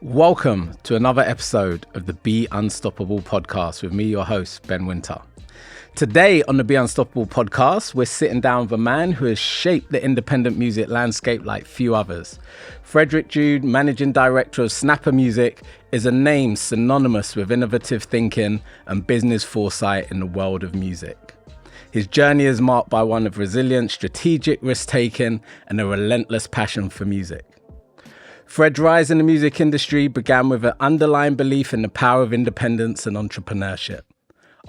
Welcome to another episode of the Be Unstoppable podcast with me, your host, Ben Wynter. Today on the Be Unstoppable podcast, we're sitting down with a man who has shaped the independent music landscape like few others. Fredrick Jude, managing director of Snapper Music, is a name synonymous with innovative thinking and business foresight in the world of music. His journey is marked by one of resilience, strategic risk-taking, and a relentless passion for music. Fred's rise in the music industry began with an underlying belief in the power of independence and entrepreneurship.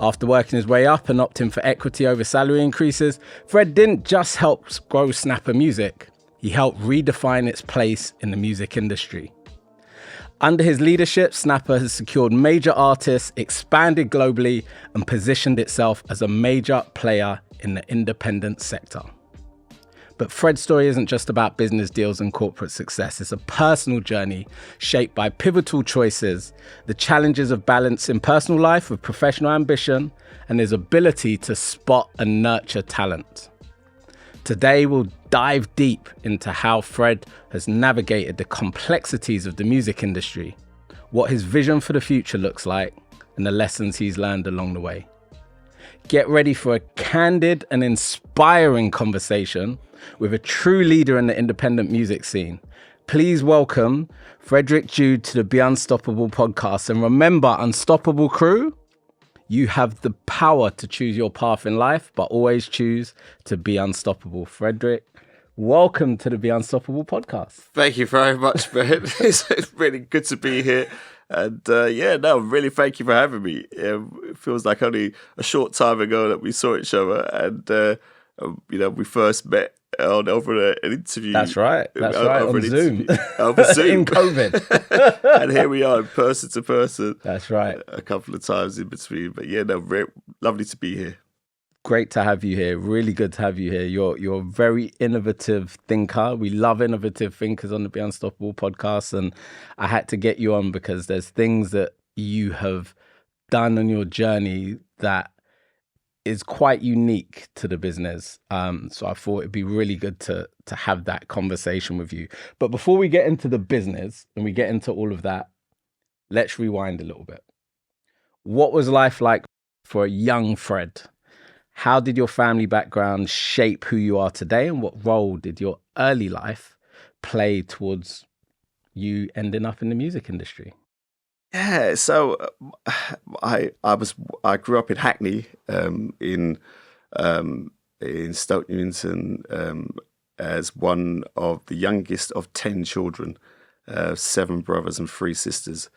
After working his way up and opting for equity over salary increases, Fred didn't just help grow Snapper Music, he helped redefine its place in the music industry. Under his leadership, Snapper has secured major artists, expanded globally, and positioned itself as a major player in the independent sector. But Fred's story isn't just about business deals and corporate success. It's a personal journey shaped by pivotal choices, the challenges of balancing personal life with professional ambition, and his ability to spot and nurture talent. Today, we'll dive deep into how Fred has navigated the complexities of the music industry, what his vision for the future looks like, and the lessons he's learned along the way. Get ready for a candid and inspiring conversation with a true leader in the independent music scene. Please welcome Fredrick Jude to the Be Unstoppable podcast. And remember, Unstoppable crew, you have the power to choose your path in life, but always choose to be unstoppable. Fredrick, welcome to the Be Unstoppable podcast. Thank you very much, Ben. It's really good to be here. And really thank you for having me. It feels like only a short time ago that we saw each other, and we first met over an interview. That's right. On Zoom. Over Zoom. In COVID. And here we are, person to person. That's right. A couple of times in between. But lovely to be here. Great to have you here. Really good to have you here. You're a very innovative thinker. We love innovative thinkers on the Be Unstoppable podcast. And I had to get you on because there's things that you have done on your journey that is quite unique to the business. So I thought it'd be really good to have that conversation with you. But before we get into the business and we get into all of that, let's rewind a little bit. What was life like for a young Fred? How did your family background shape who you are today, and what role did your early life play towards you ending up in the music industry? Yeah, so I grew up in Hackney, in Stoke Newington, as one of the youngest of 10 children, 7 brothers and 3 sisters,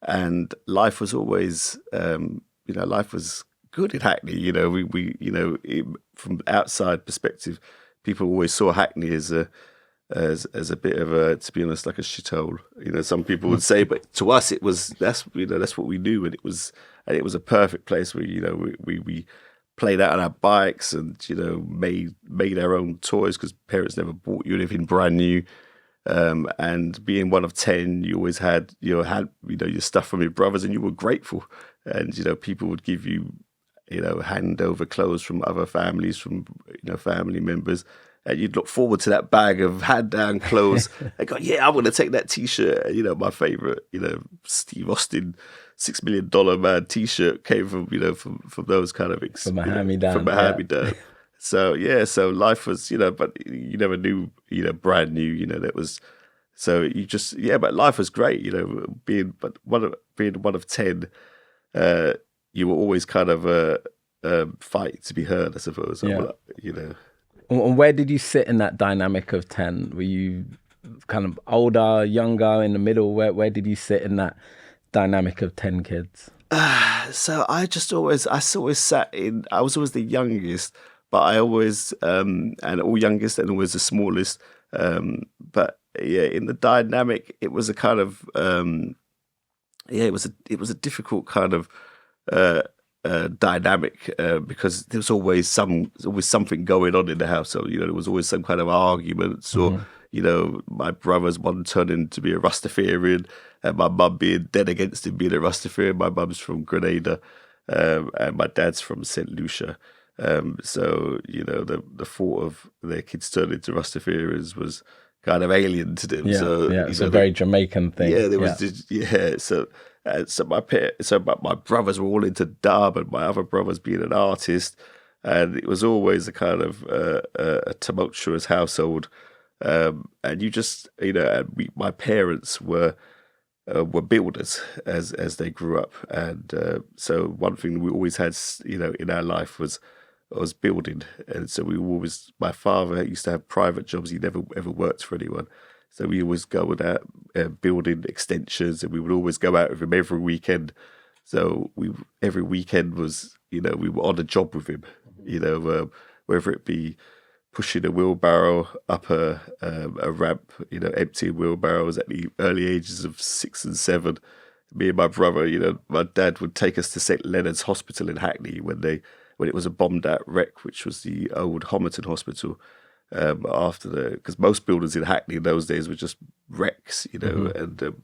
and life was always, life was good in Hackney. From outside perspective, people always saw Hackney as a bit of a, to be honest, like a shithole. Some people would say, but to us, that's what we knew, and it was a perfect place where we played out on our bikes and made our own toys because parents never bought you anything brand new. And being one of 10, you always had your stuff from your brothers, and you were grateful. And people would give you hand over clothes from other families, from family members. And you'd look forward to that bag of hand-down clothes and go, yeah, I want to take that T-shirt. My favourite, Steve Austin, $6 Million Man T-shirt came from those kind of from a hand-me-down. From a hand-me-down. So life was, but you never knew, brand new, that was. So you just, but life was great, being one of 10. You were always kind of fight to be heard, I suppose. Yeah. And where did you sit in that dynamic of 10? Were you kind of older, younger, in the middle? Where did you sit in that dynamic of 10 kids? So I always sat in, I was always the youngest, but I always, and youngest and always the smallest. But in the dynamic, it was a kind of, it was a difficult kind of, dynamic because there was always something going on in the house. So there was always some kind of arguments, or my brothers, one turning to be a Rastafarian, and my mum being dead against him being a Rastafarian. My mum's from Grenada, and my dad's from St. Lucia. So the thought of their kids turning to Rastafarians was kind of alien to them. Yeah, So it's a very Jamaican thing. Yeah, there was so my brothers were all into dub, and my other brothers being an artist, and it was always a kind of a tumultuous household. And you just, and my parents were builders as they grew up, and so one thing we always had, in our life was building, and so my father used to have private jobs. He never ever worked for anyone, so we always go out building extensions, and we would always go out with him every weekend. So every weekend was, we were on a job with him, whether it be pushing a wheelbarrow up a ramp, emptying wheelbarrows at the early ages of 6 and 7. Me and my brother, my dad would take us to St Leonard's Hospital in Hackney when it was a bombed out wreck, which was the old Homerton Hospital. Because most buildings in Hackney in those days were just wrecks, and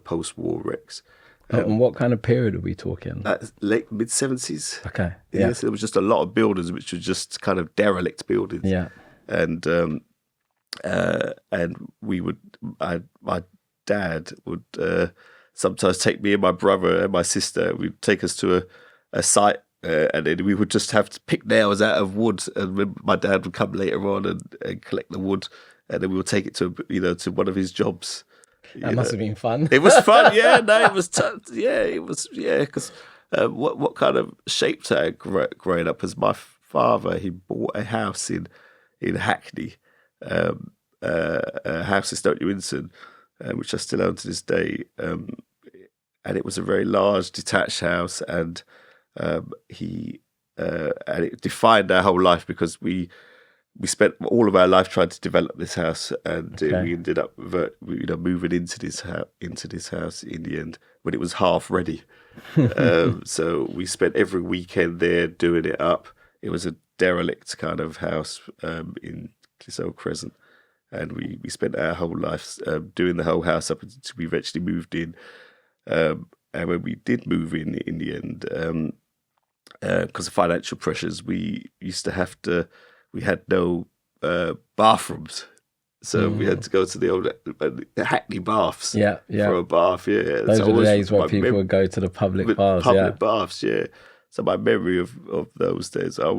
post-war wrecks. And what kind of period are we talking? Late mid-70s. Okay. Yeah. So there was just a lot of buildings which were just kind of derelict buildings. Yeah. And my dad would sometimes take me and my brother and my sister. We'd take us to a site, and then we would just have to pick nails out of wood. And my dad would come later on and collect the wood, and then we would take it to to one of his jobs. That must have been fun. It was fun, yeah. No, it was tough. Yeah, it was, yeah. Because what kind of shaped her growing up as my father, he bought a house in Hackney, a house in Stoke Newington, which I still own to this day. And it was a very large detached house, and and it defined our whole life, because we spent all of our life trying to develop this house, and we ended up, moving into this house in the end when it was half ready. So we spent every weekend there doing it up. It was a derelict kind of house in Kscope Crescent, and we spent our whole lives doing the whole house up until we eventually moved in. And when we did move in the end, because of financial pressures, we used to have to. We had no bathrooms, so we had to go to the old Hackney baths for a bath. Yeah, those were the days where people would go to the public baths. Public baths, yeah. So my memory of those days, I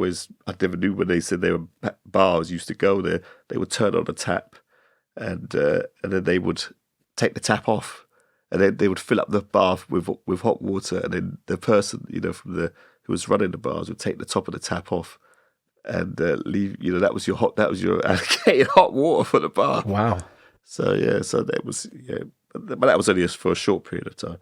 never knew when they said they were bars. Used to go there, they would turn on a tap, and then they would take the tap off, and then they would fill up the bath with hot water, and then the person who was running the bars would take the top of the tap off, and leave. That was your allocated hot water for the bath. Wow. So that was but that was only for a short period of time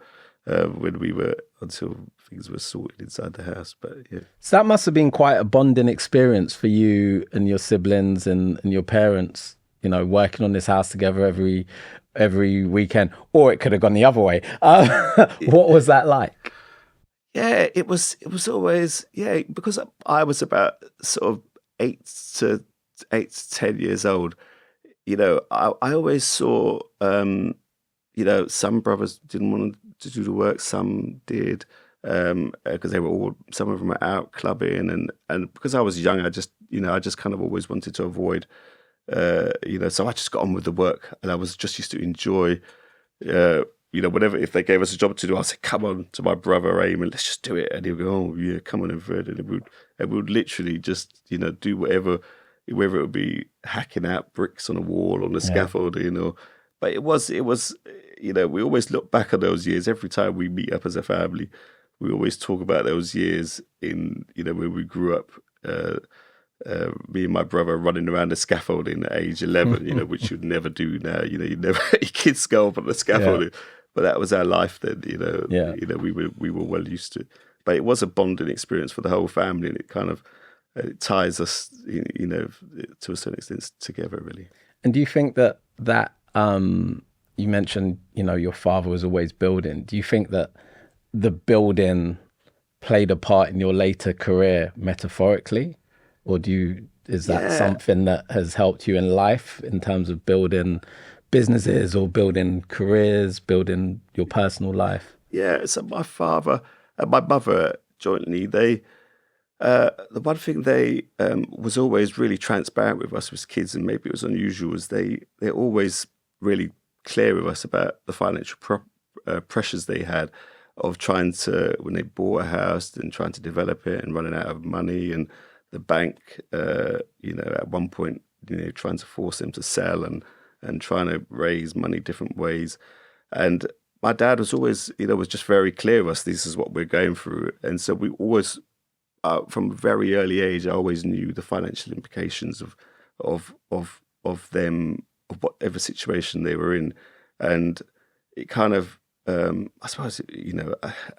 until things were sorted inside the house. But yeah, so that must have been quite a bonding experience for you and your siblings and your parents. Working on this house together every weekend, or it could have gone the other way. What was that like? Yeah, it was always, because I was about sort of 8 to 10 years old. I always saw, some brothers didn't want to do the work, some did, because some of them were out clubbing, and because I was young, I just kind of always wanted to avoid, so I just got on with the work, and I was just used to enjoy, whenever, if they gave us a job to do, I'd say, come on, to my brother Eamon, let's just do it. And he'd go, oh yeah, come on, Fred. And we would literally just, do whatever, whether it would be hacking out bricks on a wall, on the scaffolding, but it was, we always look back on those years. Every time we meet up as a family, we always talk about those years in, when we grew up, me and my brother running around the scaffolding at age 11, which you'd never do now. You never your kids go up on the scaffolding. Yeah. But that was our life then, we were well used to it. But it was a bonding experience for the whole family, and it kind of ties us, to a certain extent together, really. And do you think that you mentioned, your father was always building. Do you think that the building played a part in your later career metaphorically? Or is that something that has helped you in life in terms of building businesses or building careers, building your personal life? Yeah, so my father and my mother jointly, The one thing they was always really transparent with us as kids, and maybe it was unusual, was they're always really clear with us about the financial pressures they had of trying to, when they bought a house and trying to develop it and running out of money, and the bank, at one point, trying to force them to sell and trying to raise money different ways. And my dad was always, was just very clear with us, this is what we're going through. And so we always, from a very early age, I always knew the financial implications of them, of whatever situation they were in. And it kind of, I suppose,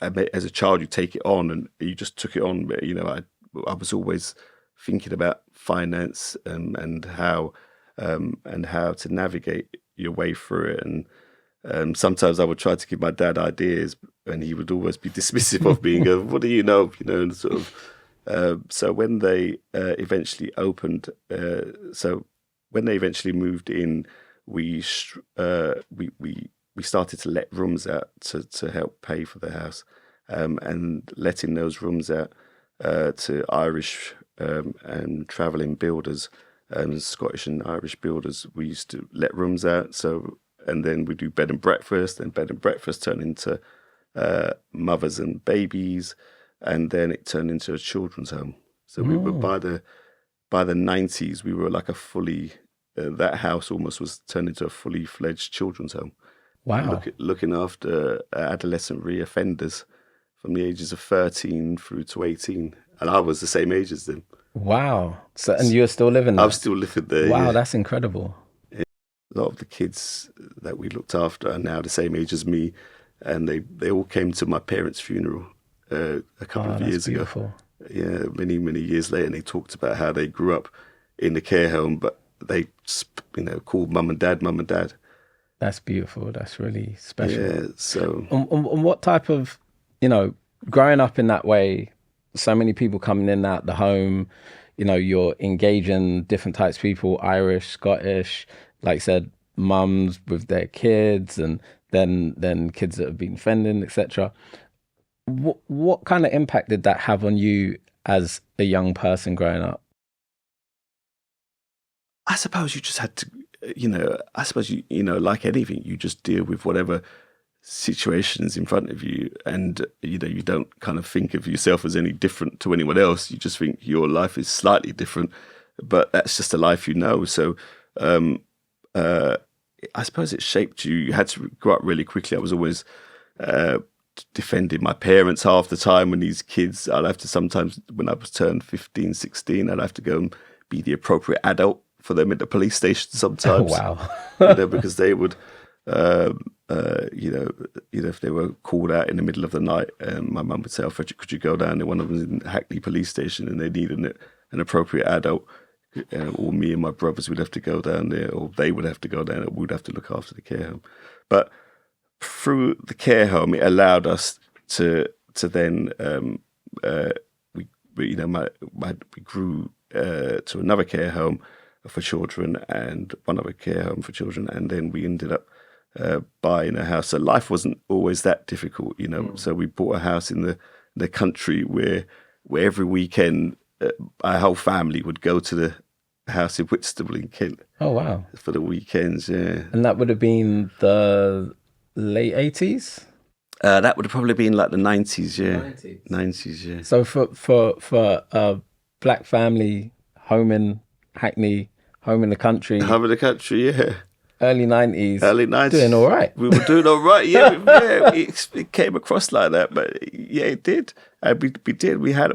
as a child, you take it on and you just took it on. But, I was always thinking about finance and how to navigate your way through it. And sometimes I would try to give my dad ideas, and he would always be dismissive of me and go, "What do you know?" And sort of. So when they eventually opened, when they eventually moved in, we started to let rooms out to help pay for the house, and letting those rooms out to Irish and travelling builders, Scottish and Irish builders. We used to let rooms out. So, and then we do bed and breakfast, and bed and breakfast turned into mothers and babies, and then it turned into a children's home. So we were by the 90s, we were like a fully that house almost was turned into a fully fledged children's home. Wow. Looking after adolescent reoffenders from the ages of 13 through to 18. And I was the same age as them. Wow. So, and you're still living there? I'm still living there. Wow, yeah. That's incredible. Yeah. A lot of the kids that we looked after are now the same age as me. And they all came to my parents' funeral a couple of years ago. Yeah, many, many years later. And they talked about how they grew up in the care home, but they, called mum and dad, mum and dad. That's beautiful. That's really special. Yeah, so... And what type of, growing up in that way, so many people coming in and out the home, you're engaging different types of people, Irish, Scottish, like I said, mums with their kids, and then kids that have been offending, etc. What kind of impact did that have on you as a young person growing up? I suppose you just had to, like anything, you just deal with whatever situations in front of you, and you don't kind of think of yourself as any different to anyone else. You just think your life is slightly different, but that's just the life you know. So I suppose it shaped you. You had to grow up really quickly. I was always defending my parents half the time. When these kids, I'd have to sometimes, when I was turned 15, 16, I'd have to go and be the appropriate adult for them at the police station sometimes. Oh, wow. Because they would, if they were called out in the middle of the night, my mum would say, "Oh, Fredrick, could you go down there?" One of them was in Hackney police station, and they needed an appropriate adult. Or me and my brothers would have to go down there, or they would have to go down there. We'd have to look after the care home. But through the care home, it allowed us to then we grew to another care home for children and one other care home for children, and then we ended up buying a house. So life wasn't always that difficult, So we bought a house in the country where every weekend our whole family would go to the house in Whitstable in Kent. Oh, wow. For the weekends, yeah. And that would have been the late 80s? That would have probably been like the 90s, yeah. 90s, yeah. So for a black family, home in Hackney, home in the country. Home in the country, yeah. Early 90s. Early 90s. Doing all right. We were doing all right, yeah. It came across like that, but yeah, it did. And we did. We had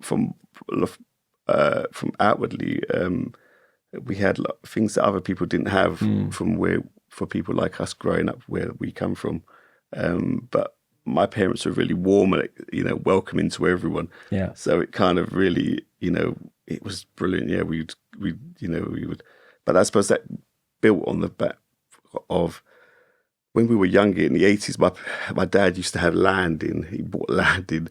from outwardly, we had things that other people didn't have for people like us growing up where we come from. But my parents were really warm and, welcoming to everyone. Yeah. So it kind of really, it was brilliant. Yeah, we would, but I suppose that built on the back of when we were younger in the 80s, my dad used to have he bought land in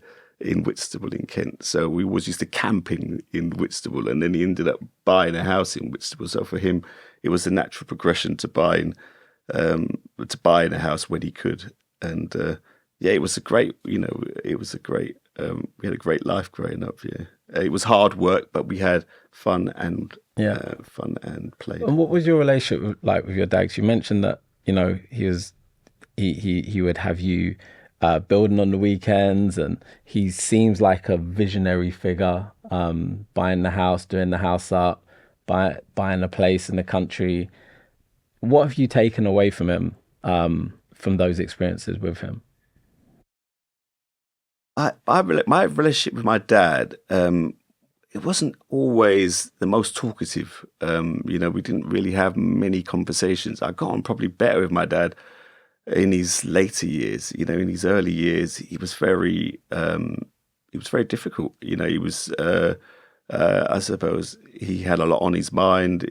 Whitstable in Kent. So we was used to camping in Whitstable, and then he ended up buying a house in Whitstable. So for him, it was a natural progression to buying a house when he could. And it was a great, we had a great life growing up. Yeah, it was hard work, but we had fun and play. And what was your relationship like with your dad? 'Cause you mentioned that he would have you building on the weekends, and he seems like a visionary figure. Buying the house, doing the house up, buying a place in the country. What have you taken away from him, from those experiences with him? My relationship with my dad, it wasn't always the most talkative. We didn't really have many conversations. I got on probably better with my dad in his later years. In his early years, he was very difficult. He was, I suppose, he had a lot on his mind.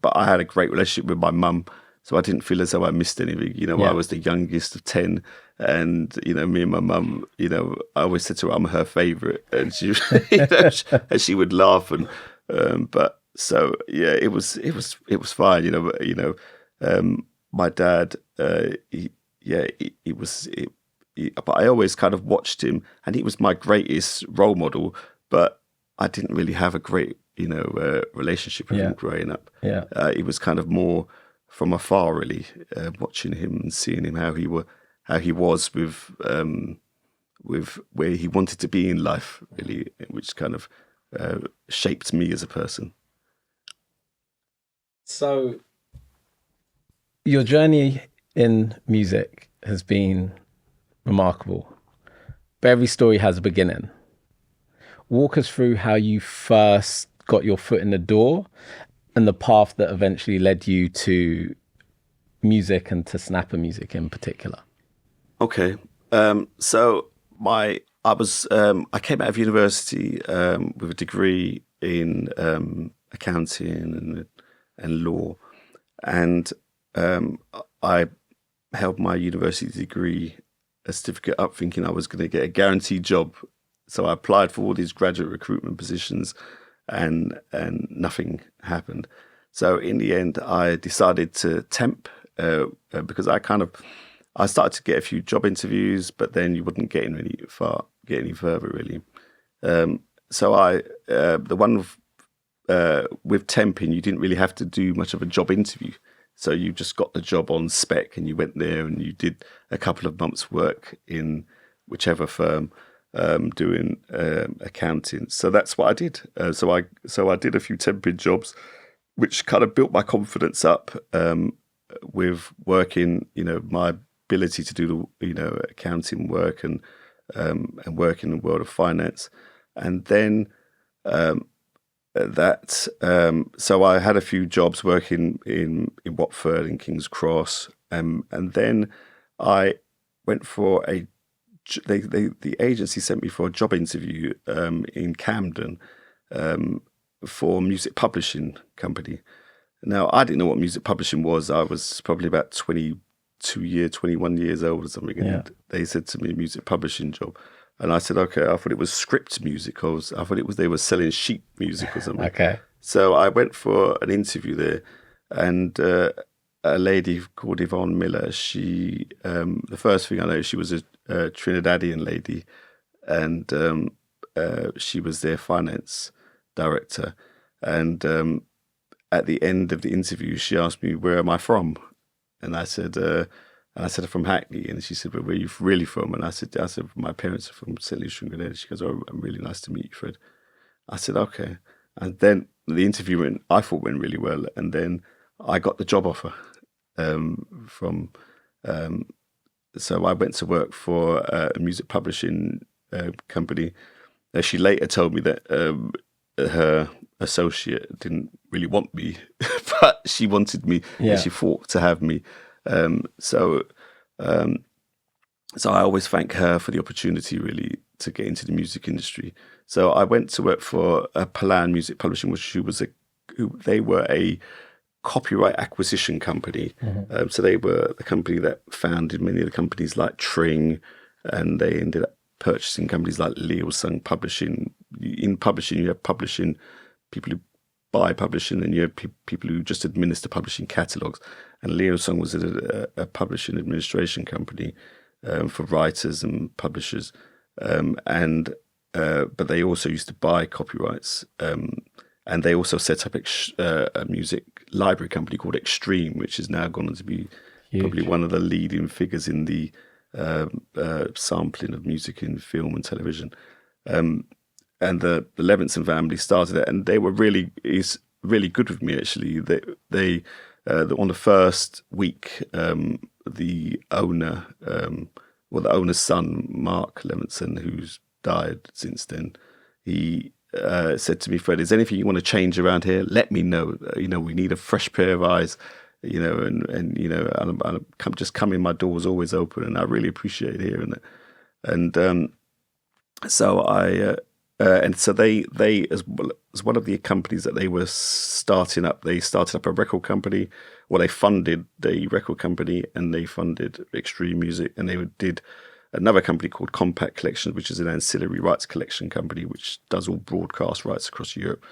But I had a great relationship with my mum. So I didn't feel as though I missed anything. I was the youngest of 10, and me and my mum. I always said to her I'm her favourite, and she, and she would laugh. And but so yeah, it was fine. My dad, he was. But I always kind of watched him, and he was my greatest role model. But I didn't really have a great relationship with him growing up. Yeah, it was kind of more from afar, really, watching him and seeing him how he was with where he wanted to be in life, really, which kind of shaped me as a person. So your journey in music has been remarkable, but every story has a beginning. Walk us through how you first got your foot in the door and the path that eventually led you to music and to snapper music in particular. Okay. So I came out of university with a degree in accounting and law, and I held my university degree, a certificate up, thinking I was going to get a guaranteed job. So I applied for all these graduate recruitment positions, and nothing happened. So in the end, I decided to temp because I started to get a few job interviews, but then you wouldn't get any further really. So the one with temping, you didn't really have to do much of a job interview. So you just got the job on spec, and you went there and you did a couple of months' work in whichever firm doing accounting. So that's what I did. So I did a few temping jobs, which kind of built my confidence up with working. My ability to do the accounting work and work in the world of finance, and then. So I had a few jobs working in Watford and King's Cross, and then I went for the agency sent me for a job interview in Camden for a music publishing company. Now I didn't know what music publishing was. I was probably about 21 years old or something, and they said to me, music publishing job. And I said, okay. I thought it was script music. I thought it was they were selling sheet music or something. Okay. So I went for an interview there, and a lady called Yvonne Miller. She, the first thing I know, she was a Trinidadian lady, and she was their finance director. And at the end of the interview, she asked me, "Where am I from?" And I said. From Hackney, and she said, "Well, where are you really from?" And I said, "My parents are from St. Lucia and Grenada." She goes, "Oh, I'm really nice to meet you, Fred." I said, "Okay." And then the interview I thought went really well, and then I got the job offer so I went to work for a music publishing company. She later told me that her associate didn't really want me, but she wanted me, and she fought to have me. So I always thank her for the opportunity, really, to get into the music industry. So I went to work for Palan Music Publishing, they were a copyright acquisition company. Mm-hmm. So they were the company that founded many of the companies like Tring, and they ended up purchasing companies like Leo Sung Publishing. In publishing, you have publishing people who buy publishing, and you have people who just administer publishing catalogs. And Leo Sung was a publishing administration company. for writers and publishers, but they also used to buy copyrights, and they also set up a music library company called Extreme, which has now gone on to be probably one of the leading figures in the sampling of music in film and television. And the Levinson family started it, and they were really good with me, actually. They on the first week, the owner, the owner's son, Mark Levinson, who's died since then, he said to me, "Fred, is there anything you want to change around here? Let me know. We need a fresh pair of eyes. And just come in. My door's always open, and I really appreciate hearing it." And so they as well as one of the companies that they were starting up, they started up a record company. Well, they funded the record company, and they funded Extreme Music, and they did another company called Compact Collections, which is an ancillary rights collection company, which does all broadcast rights across Europe.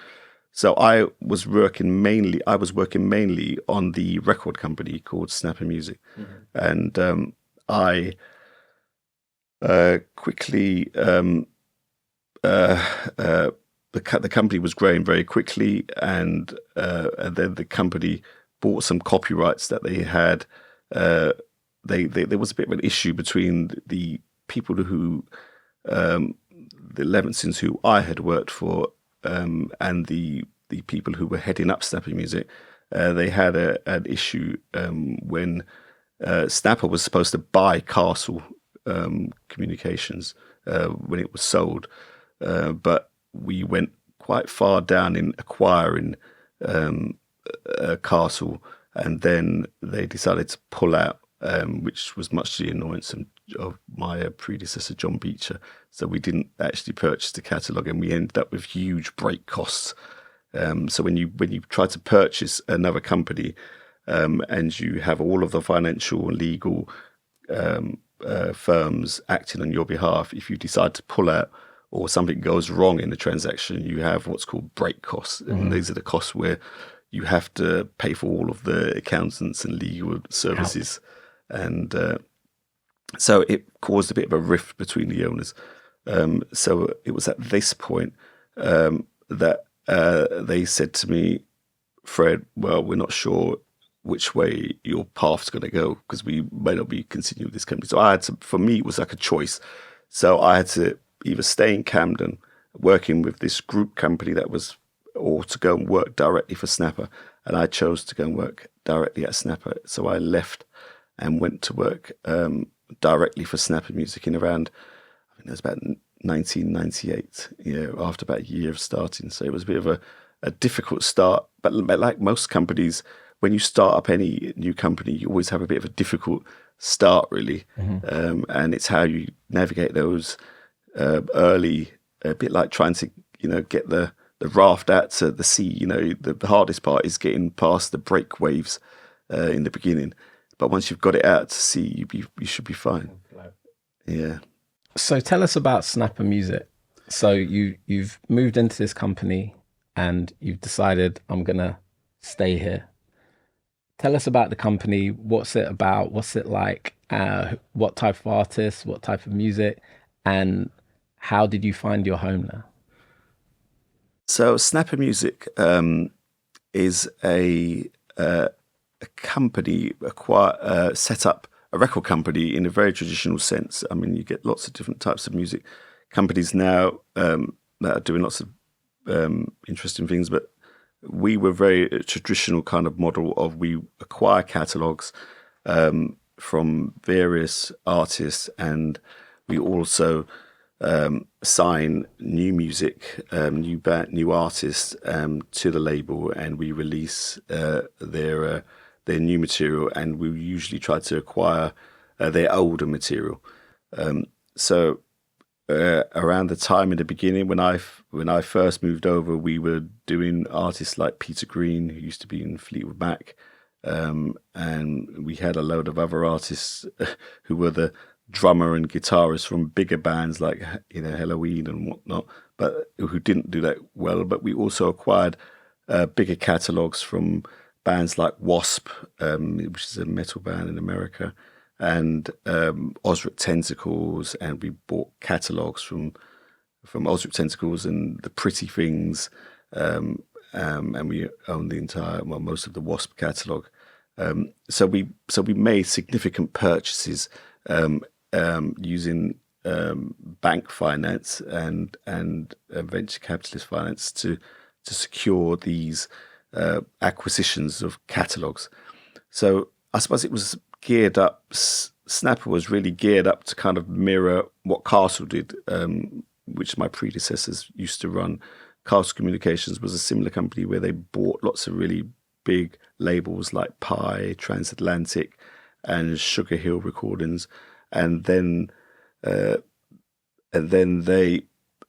So I was working mainly on the record company called Snapper Music, and I quickly the company was growing very quickly, and then the company bought some copyrights that they had. There was a bit of an issue between the people who, the Levinsons, who I had worked for, and the people who were heading up Snapper Music. They had an issue when Snapper was supposed to buy Castle Communications when it was sold, but we went quite far down in acquiring Castle, and then they decided to pull out, which was much to the annoyance of my predecessor, John Beecher. So we didn't actually purchase the catalogue, and we ended up with huge break costs. So when you try to purchase another company, and you have all of the financial and legal firms acting on your behalf, if you decide to pull out or something goes wrong in the transaction, you have what's called break costs. And these are the costs where you have to pay for all of the accountants and legal services. And so it caused a bit of a rift between the owners. So it was at this point that they said to me, "Fred, well, we're not sure which way your path's going to go, because we may not be continuing this company." So I had to, for me, it was like a choice. So I had to either stay in Camden working with this group company or to go and work directly for Snapper. And I chose to go and work directly at Snapper. So I left and went to work directly for Snapper Music in around, I think it was about 1998, after about a year of starting. So it was a bit of a difficult start, but like most companies, when you start up any new company, you always have a bit of a difficult start, really. And it's how you navigate those early, a bit like trying to, get the raft out to the sea. The hardest part is getting past the break waves in the beginning. But once you've got it out to sea, you should be fine. Yeah. So tell us about Snapper Music. So you've moved into this company and you've decided, I'm going to stay here. Tell us about the company. What's it about? What's it like? What type of artists? What type of music? And how did you find your home now? So Snapper Music is a company set up, a record company in a very traditional sense. I mean, you get lots of different types of music companies now that are doing lots of interesting things, but we were very traditional kind of model of, we acquire catalogues from various artists, and we also sign new music, new artists to the label, and we release their new material, and we usually try to acquire their older material. So around the time in the beginning when I first moved over, we were doing artists like Peter Green, who used to be in Fleetwood Mac, and we had a load of other artists who were the drummer and guitarist from bigger bands like Halloween and whatnot, but who didn't do that well. But we also acquired bigger catalogues from bands like Wasp, which is a metal band in America, and Osric Tentacles, and we bought catalogues from Osric Tentacles and the Pretty Things, and we owned most of the Wasp catalogue. So we made significant purchases using bank finance and venture capitalist finance to secure these acquisitions of catalogues. So I suppose it was geared up. Snapper was really geared up to kind of mirror what Castle did, which my predecessors used to run. Castle Communications was a similar company where they bought lots of really big labels like Pi, Transatlantic, and Sugar Hill Recordings, and then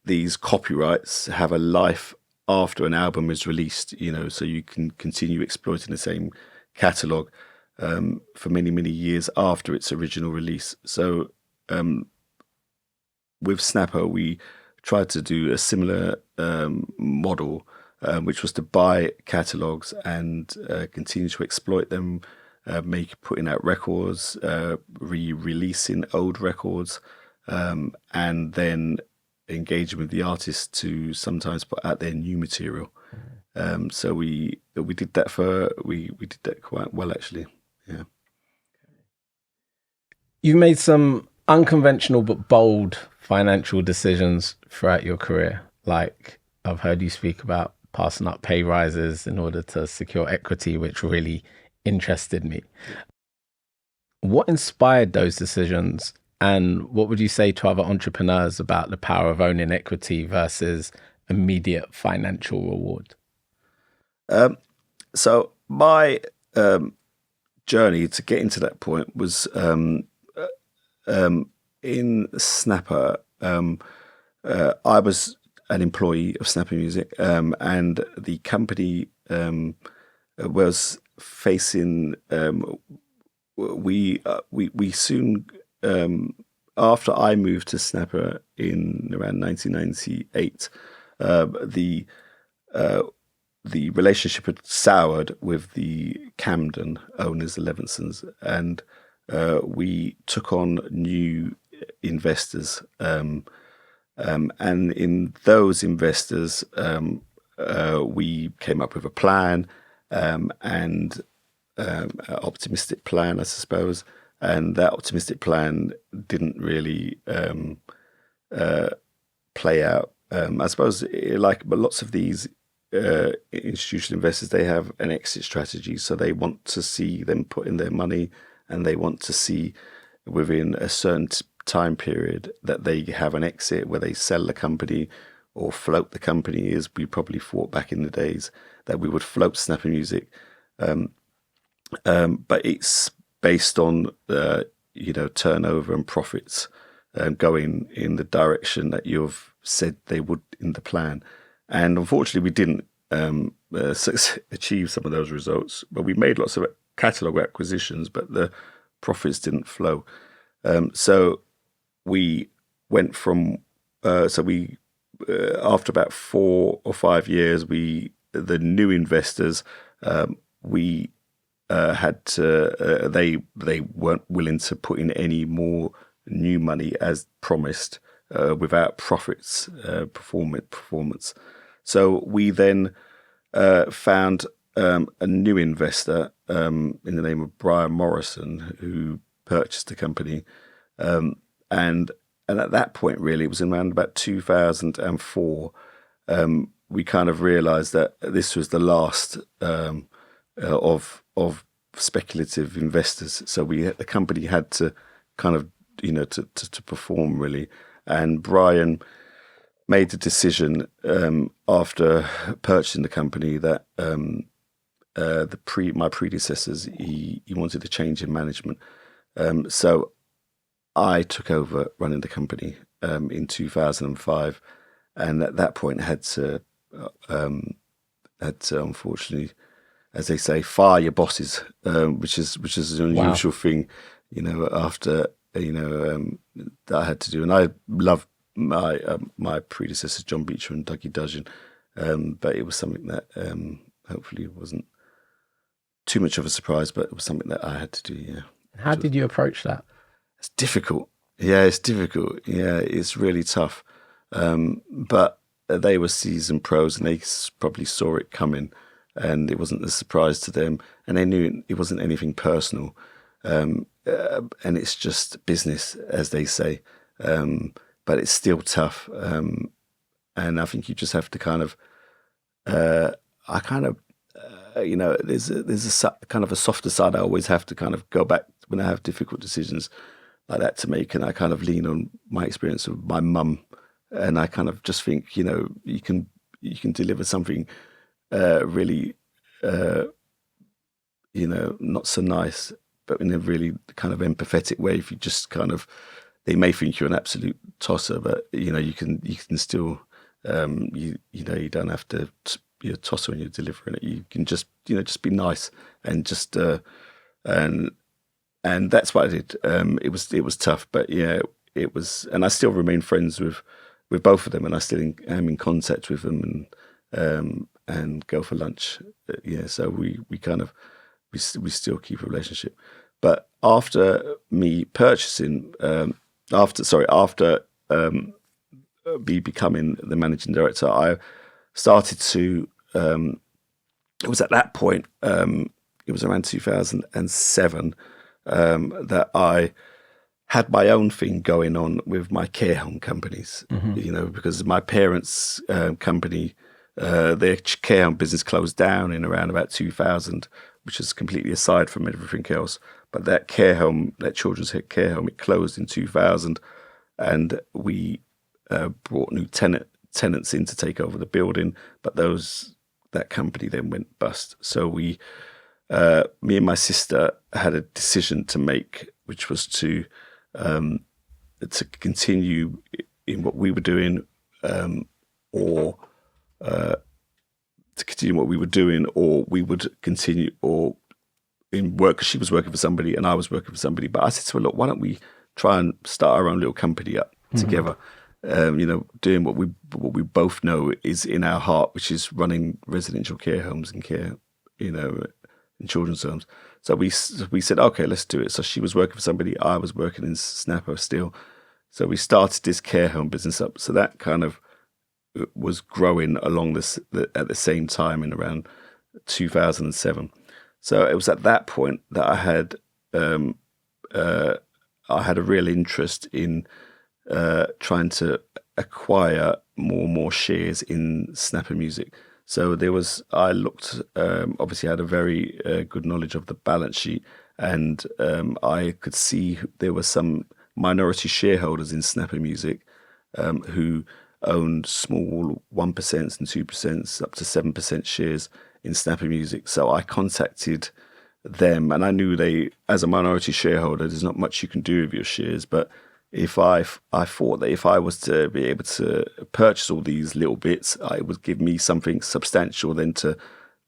these copyrights have a life after an album is released. So you can continue exploiting the same catalog for many, many years after its original release. So with Snapper, we tried to do a similar model, which was to buy catalogs and continue to exploit them, putting out records, re-releasing old records, and then engaging with the artists to sometimes put out their new material. So we did that we did that quite well, actually. Yeah. You've made some unconventional but bold financial decisions throughout your career. Like, I've heard you speak about passing up pay rises in order to secure equity, which really interested me. What inspired those decisions, and what would you say to other entrepreneurs about the power of owning equity versus immediate financial reward? So my journey to getting to that point was in Snapper. I was an employee of Snapper Music, and the company was facing. We soon, after I moved to Snapper in around 1998, the relationship had soured with the Camden owners, the Levensons, and we took on new investors. And in those investors, we came up with a plan, and an optimistic plan, I suppose. And that optimistic plan didn't really play out. I suppose, like lots of these institutional investors, they have an exit strategy. So they want to see them put in their money, and they want to see within a certain time period that they have an exit where they sell the company or float the company, as we probably thought back in the days that we would float Snapper Music. But it's based on turnover and profits going in the direction that you've said they would in the plan. And unfortunately, we didn't achieve some of those results. But we made lots of catalog acquisitions, but the profits didn't flow. So we went from after about 4 or 5 years, the new investors, we had to they weren't willing to put in any more new money as promised without profits performance. So we then found a new investor in the name of Brian Morrison, who purchased the company, and at that point, really, it was around about 2004. We kind of realised that this was the last of speculative investors. So the company had to kind of to perform, really. And Brian made the decision after purchasing the company that my predecessors, he wanted a change in management. So I took over running the company in 2005, and at that point had to unfortunately, as they say, fire your bosses, which is an unusual thing, after that I had to do. And I love my predecessors, John Beecher and Dougie Dudgeon, but it was something that hopefully wasn't too much of a surprise, but it was something that I had to do. Yeah. How did you approach that? It's difficult. Yeah, it's difficult. Yeah, it's really tough. But they were seasoned pros, and they probably saw it coming, and it wasn't a surprise to them, and they knew it wasn't anything personal. And it's just business, as they say. But it's still tough. And I think you just have to kind of, there's a kind of a softer side. I always have to kind of go back when I have difficult decisions like that to make, and I kind of lean on my experience of my mum, and I kind of just think, you can deliver something really, not so nice, but in a really kind of empathetic way. If you just kind of, they may think you're an absolute tosser, but you can still, you don't have to be a tosser when you're delivering it. You can just be nice and just and that's what I did. It was tough, but yeah, it was, and I still remain friends with both of them, and I still am in contact with them, and go for lunch. So we still keep a relationship. But after me purchasing, after me becoming the managing director, I started to. It was at that point. It was around 2007 that I had my own thing going on with my care home companies. Because my parents' company, their care home business closed down in around about 2000, which is completely aside from everything else. But that care home, that children's care home, it closed in 2000, and we brought new tenants in to take over the building. But that company then went bust. So me and my sister had a decision to make, which was to continue in what we were doing, or to continue what we were doing, or we would continue, or in work, because she was working for somebody and I was working for somebody. But I said to her, look, why don't we try and start our own little company up together? Doing what we both know is in our heart, which is running residential care homes and care, in children's homes. So we said, okay, let's do it. So she was working for somebody, I was working in Snapper still. So we started this care home business up. So that kind of was growing along at the same time in around 2007. So it was at that point that I had a real interest in trying to acquire more and more shares in Snapper Music. So I looked, obviously I had a very good knowledge of the balance sheet, and I could see there were some minority shareholders in Snapper Music who owned small 1% and 2%, up to 7% shares in Snapper Music. So I contacted them, and I knew as a minority shareholder, there's not much you can do with your shares, but I thought that if I was to be able to purchase all these little bits, it would give me something substantial then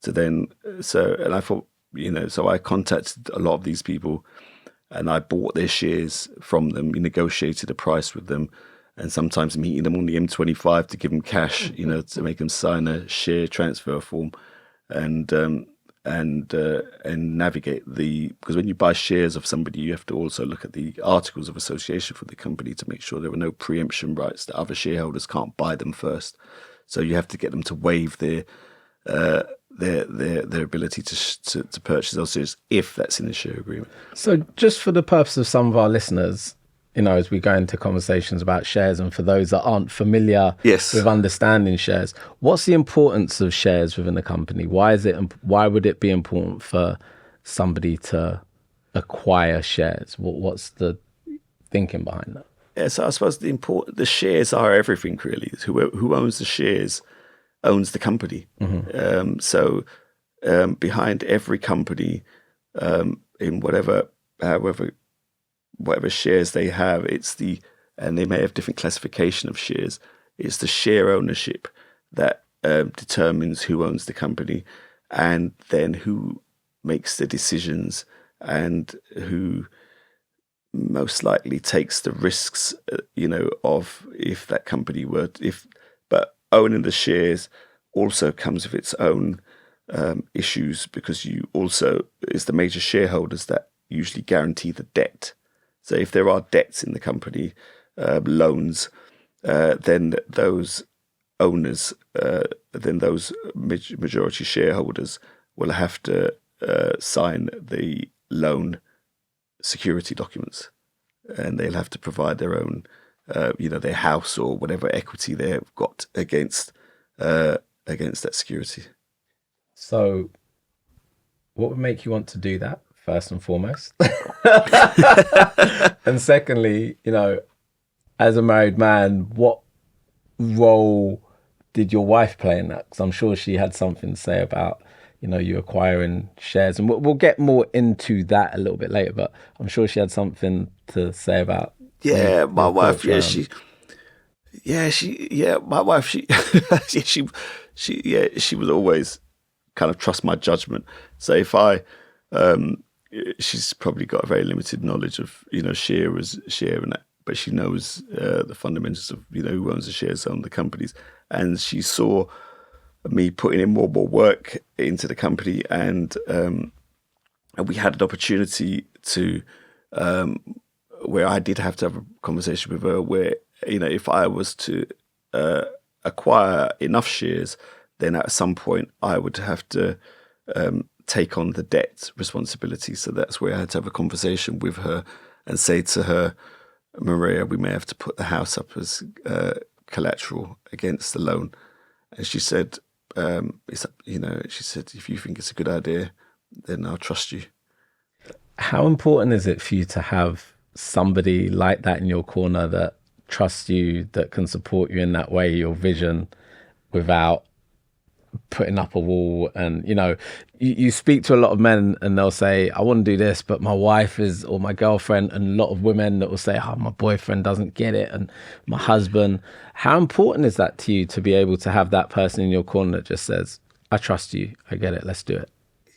and I thought, so I contacted a lot of these people, and I bought their shares from them. We negotiated a price with them, and sometimes meeting them on the M25 to give them cash, to make them sign a share transfer form, and navigate because when you buy shares of somebody, you have to also look at the articles of association for the company to make sure there are no preemption rights, that other shareholders can't buy them first. So you have to get them to waive their ability to purchase those shares if that's in the share agreement. So just for the purpose of some of our listeners, as we go into conversations about shares, and for those that aren't familiar with understanding shares, what's the importance of shares within a company? Why would it be important for somebody to acquire shares? What's the thinking behind that? Yeah, so I suppose the shares are everything, really. Who owns the shares owns the company. So behind every company, in whatever shares they have, and they may have different classification of shares, it's the share ownership that determines who owns the company, and then who makes the decisions, and who most likely takes the risks, of if that company but owning the shares also comes with its own issues, because you also, it's the major shareholders that usually guarantee the debt. So if there are debts in the company, loans, then those owners, then those majority shareholders will have to sign the loan security documents, and they'll have to provide their own, their house or whatever equity they've got against that security. So, what would make you want to do that, first and foremost? And secondly, as a married man, what role did your wife play in that? Because I'm sure she had something to say about, you acquiring shares. And we'll get more into that a little bit later, but I'm sure she had something to say about. Yeah, my wife, she was always kind of trust my judgment. So if she's probably got a very limited knowledge of, share and that, but she knows the fundamentals of, who owns the shares on the companies. And she saw me putting in more work into the company, and we had an opportunity to, where I did have to have a conversation with her where, if I was to acquire enough shares, then at some point I would have to take on the debt responsibility. So that's where I had to have a conversation with her and say to her, Maria, we may have to put the house up as collateral against the loan. And she said, she said, if you think it's a good idea, then I'll trust you. How important is it for you to have somebody like that in your corner that trusts you, that can support you in that way, your vision, without putting up a wall? And you speak to a lot of men and they'll say, I want to do this, but my wife is, or my girlfriend, and a lot of women that will say, my boyfriend doesn't get it, and my husband. How important is that to you, to be able to have that person in your corner that just says, I trust you, I get it, let's do it?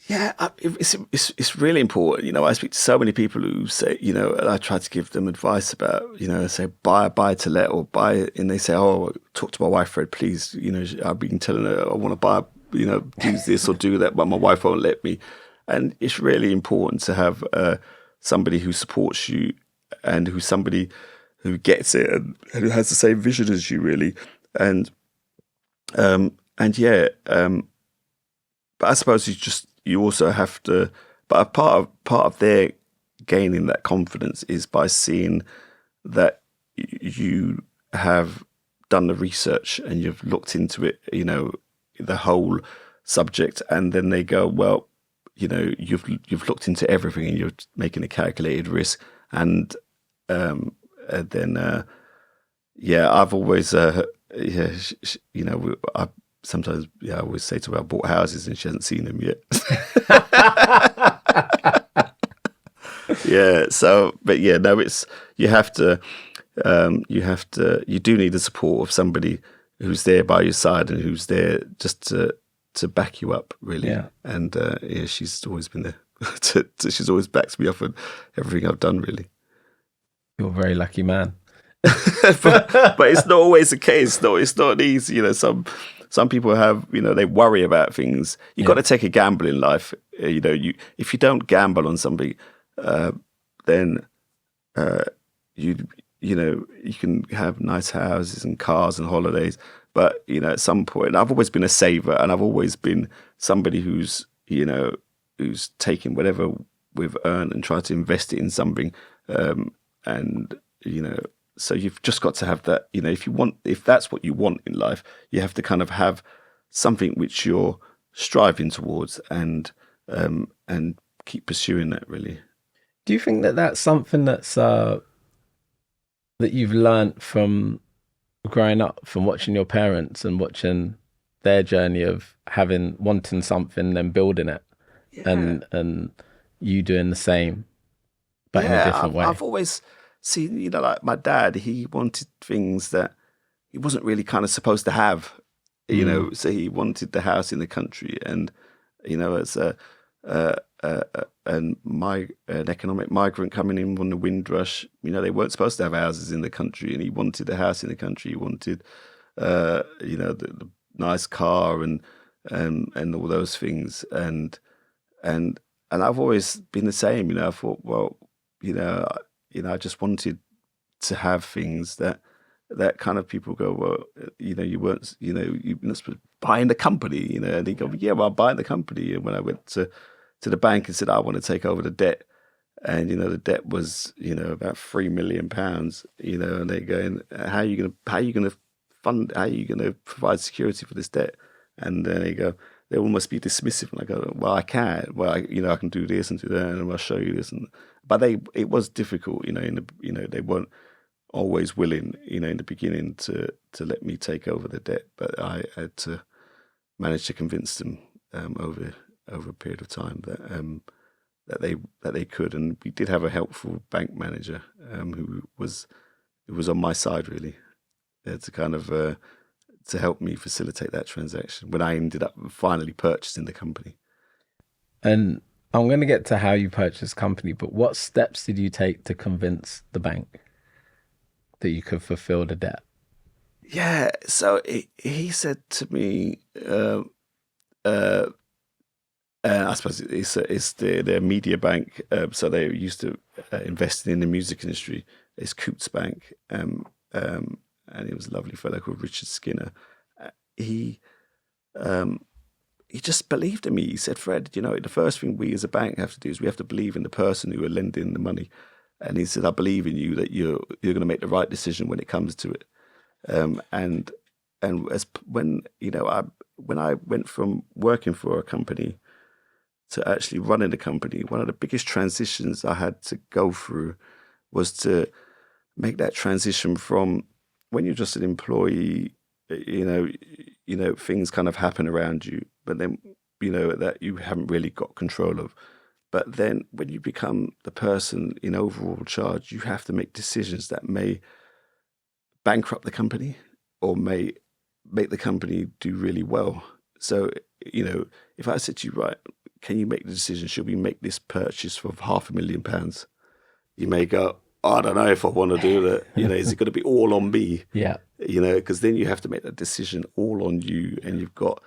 Yeah, it's really important. I speak to so many people who say, I try to give them advice about, say buy to let or buy, and they say, talk to my wife, Fred, please. I've been telling her I want to buy, do this or do that, but my wife won't let me. And it's really important to have somebody who supports you and who's somebody who gets it and who has the same vision as you, really. But I suppose you also have to, but a part of their gaining that confidence is by seeing that you have done the research and you've looked into it, the whole subject, and then they go, well, you've looked into everything and you're making a calculated risk, and then I've always sometimes, I always say to her, I bought houses and she hasn't seen them yet. You do need the support of somebody who's there by your side and who's there just to back you up, really. Yeah. And she's always been there. She's always backed me up on everything I've done, really. You're a very lucky man. but it's not always the case. No, it's not easy. Some people have, they worry about things. You've got to take a gamble in life. If you don't gamble on something, then you can have nice houses and cars and holidays. But at some point, I've always been a saver, and I've always been somebody who's taken whatever we've earned and tried to invest it in something. So you've just got to have that, if that's what you want in life, you have to kind of have something which you're striving towards and keep pursuing that, really. Do you think that that's something that's that you've learnt from growing up, from watching your parents and watching their journey of wanting something, then building it, and you doing the same, but in a different way? I've always seen, like my dad, he wanted things that he wasn't really kind of supposed to have, so he wanted the house in the country, and as an economic migrant coming in from the Windrush, they weren't supposed to have houses in the country, and he wanted a house in the country. He wanted the nice car and all those things, and I've always been the same. I thought, well, I just wanted to have things that kind of people go, well, you weren't, you're not supposed to buy in the company, and they go, yeah, well, I'll buy in the company. And when I went to the bank and said, I want to take over the debt, and, the debt was, about £3 million, and they're going, how are you going to provide security for this debt? And then they almost be dismissive. And I go, well, I can. Well, I can do this and do that, and I'll show you this. But it was difficult, they weren't always willing, in the beginning to let me take over the debt. But I had to manage to convince them over a period of time that they could. And we did have a helpful bank manager who was on my side, really, to kind of to help me facilitate that transaction when I ended up finally purchasing the company. And I'm going to get to how you purchased the company, but what steps did you take to convince the bank that you could fulfill the debt? Yeah, so he said to me, I suppose it's their media bank, so they're used to investing in the music industry. It's Coots Bank, and he was a lovely fellow called Richard Skinner. He just believed in me. He said, Fred, the first thing we as a bank have to do is we have to believe in the person who are lending the money. And he said, I believe in you that you're going to make the right decision when it comes to it. And when I went from working for a company to actually running the company, one of the biggest transitions I had to go through was to make that transition from when you're just an employee, things kind of happen around you, but then, that you haven't really got control of. But then when you become the person in overall charge, you have to make decisions that may bankrupt the company or may make the company do really well. So, if I said to you, right, can you make the decision, should we make this purchase for £500,000? You may go, I don't know if I want to do that. Is it going to be all on me? Yeah. Because then you have to make that decision all on you, and you've got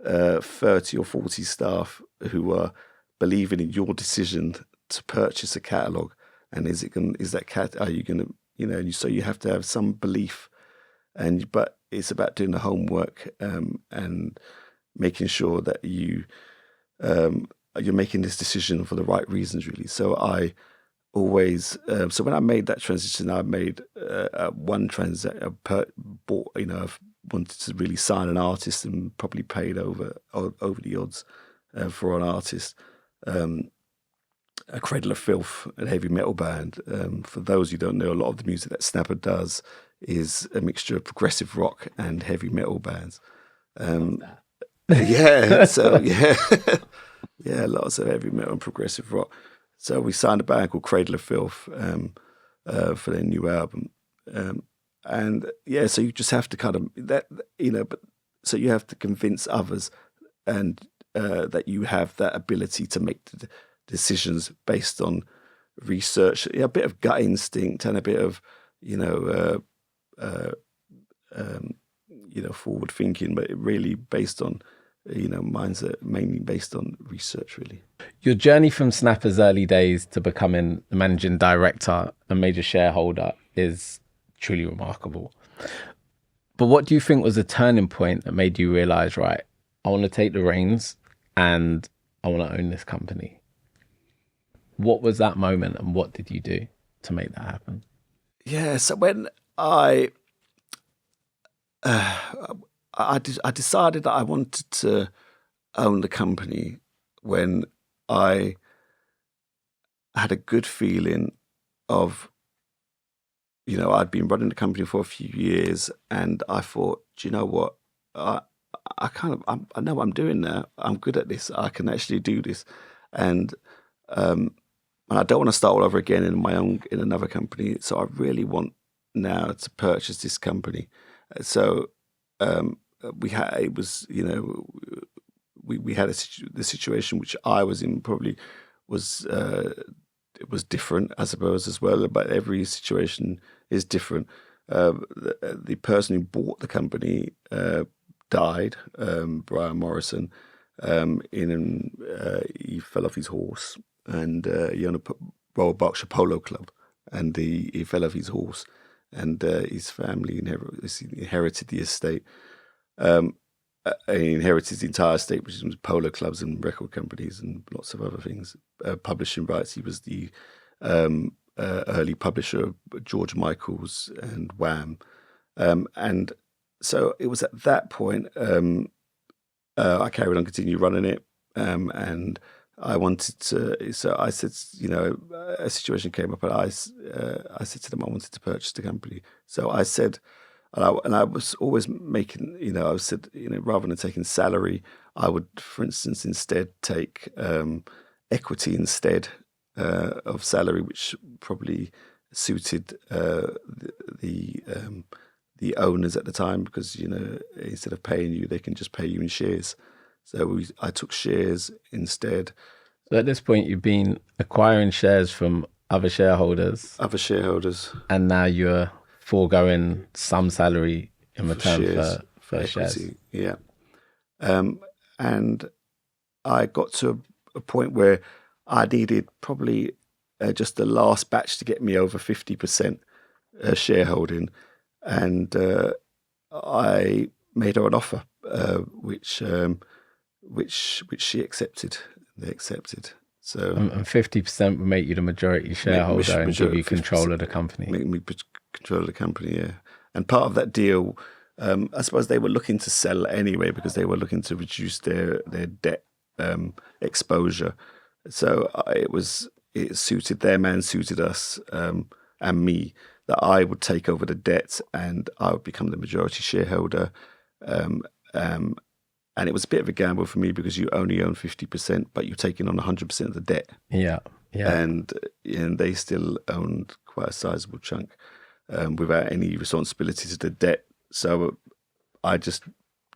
30 or 40 staff who are believing in your decision to purchase a catalogue. And are you going to, so you have to have some belief, but it's about doing the homework and making sure that you're making this decision for the right reasons, really. So I always, so when I made that transition, I made one transaction. I've wanted to really sign an artist and probably paid over the odds for an artist. A Cradle of Filth, a heavy metal band. For those who don't know, a lot of the music that Snapper does is a mixture of progressive rock and heavy metal bands. Yeah, so yeah, lots of heavy metal and progressive rock. So we signed a band called Cradle of Filth for their new album, and yeah, so you just have to kind of but so you have to convince others and that you have that ability to make the decisions based on research, a bit of gut instinct and a bit of forward thinking, but really based on mindset, mainly based on research, really. Your journey from Snapper's early days to becoming the managing director and major shareholder is truly remarkable. But what do you think was the turning point that made you realize, right, I want to take the reins and I want to own this company? What was that moment, and what did you do to make that happen? Yeah, so when I decided that I wanted to own the company when I had a good feeling of, I'd been running the company for a few years, and I thought, do you know what? I know what I'm doing now. I'm good at this. I can actually do this, and I don't want to start all over again in another company. So I really want now to purchase this company. So we had the situation which I was in probably was it was different, I suppose, as well. But every situation is different. The person who bought the company died, Brian Morrison, He fell off his horse, and he owned a Royal Berkshire Polo Club, and he fell off his horse, and his family inherited the estate. He inherited the entire estate, which was polo clubs and record companies and lots of other things. Publishing rights. He was the early publisher of George Michael's and Wham. And so it was at that point I carried on, continued running it. And I wanted to, so I said, a situation came up, and I said to them, I wanted to purchase the company. So I said, and I was always making, I said, rather than taking salary, I would, for instance, instead take equity instead of salary, which probably suited the owners at the time, because instead of paying you, they can just pay you in shares. So I took shares instead. So at this point, you've been acquiring shares from other shareholders, and now you're foregoing some salary in return for shares. Yeah. And I got to a point where I needed probably just the last batch to get me over 50% shareholding, and I made her an offer, which she accepted. They accepted. So and 50% would make you the majority shareholder and give you control of the company. Make me control of the company, yeah. And part of that deal, I suppose they were looking to sell anyway, because they were looking to reduce their debt exposure. So it suited them and suited us and me that I would take over the debt and I would become the majority shareholder. And it was a bit of a gamble for me, because you only own 50%, but you're taking on 100% of the debt. Yeah. And they still owned quite a sizable chunk without any responsibility to the debt. So I just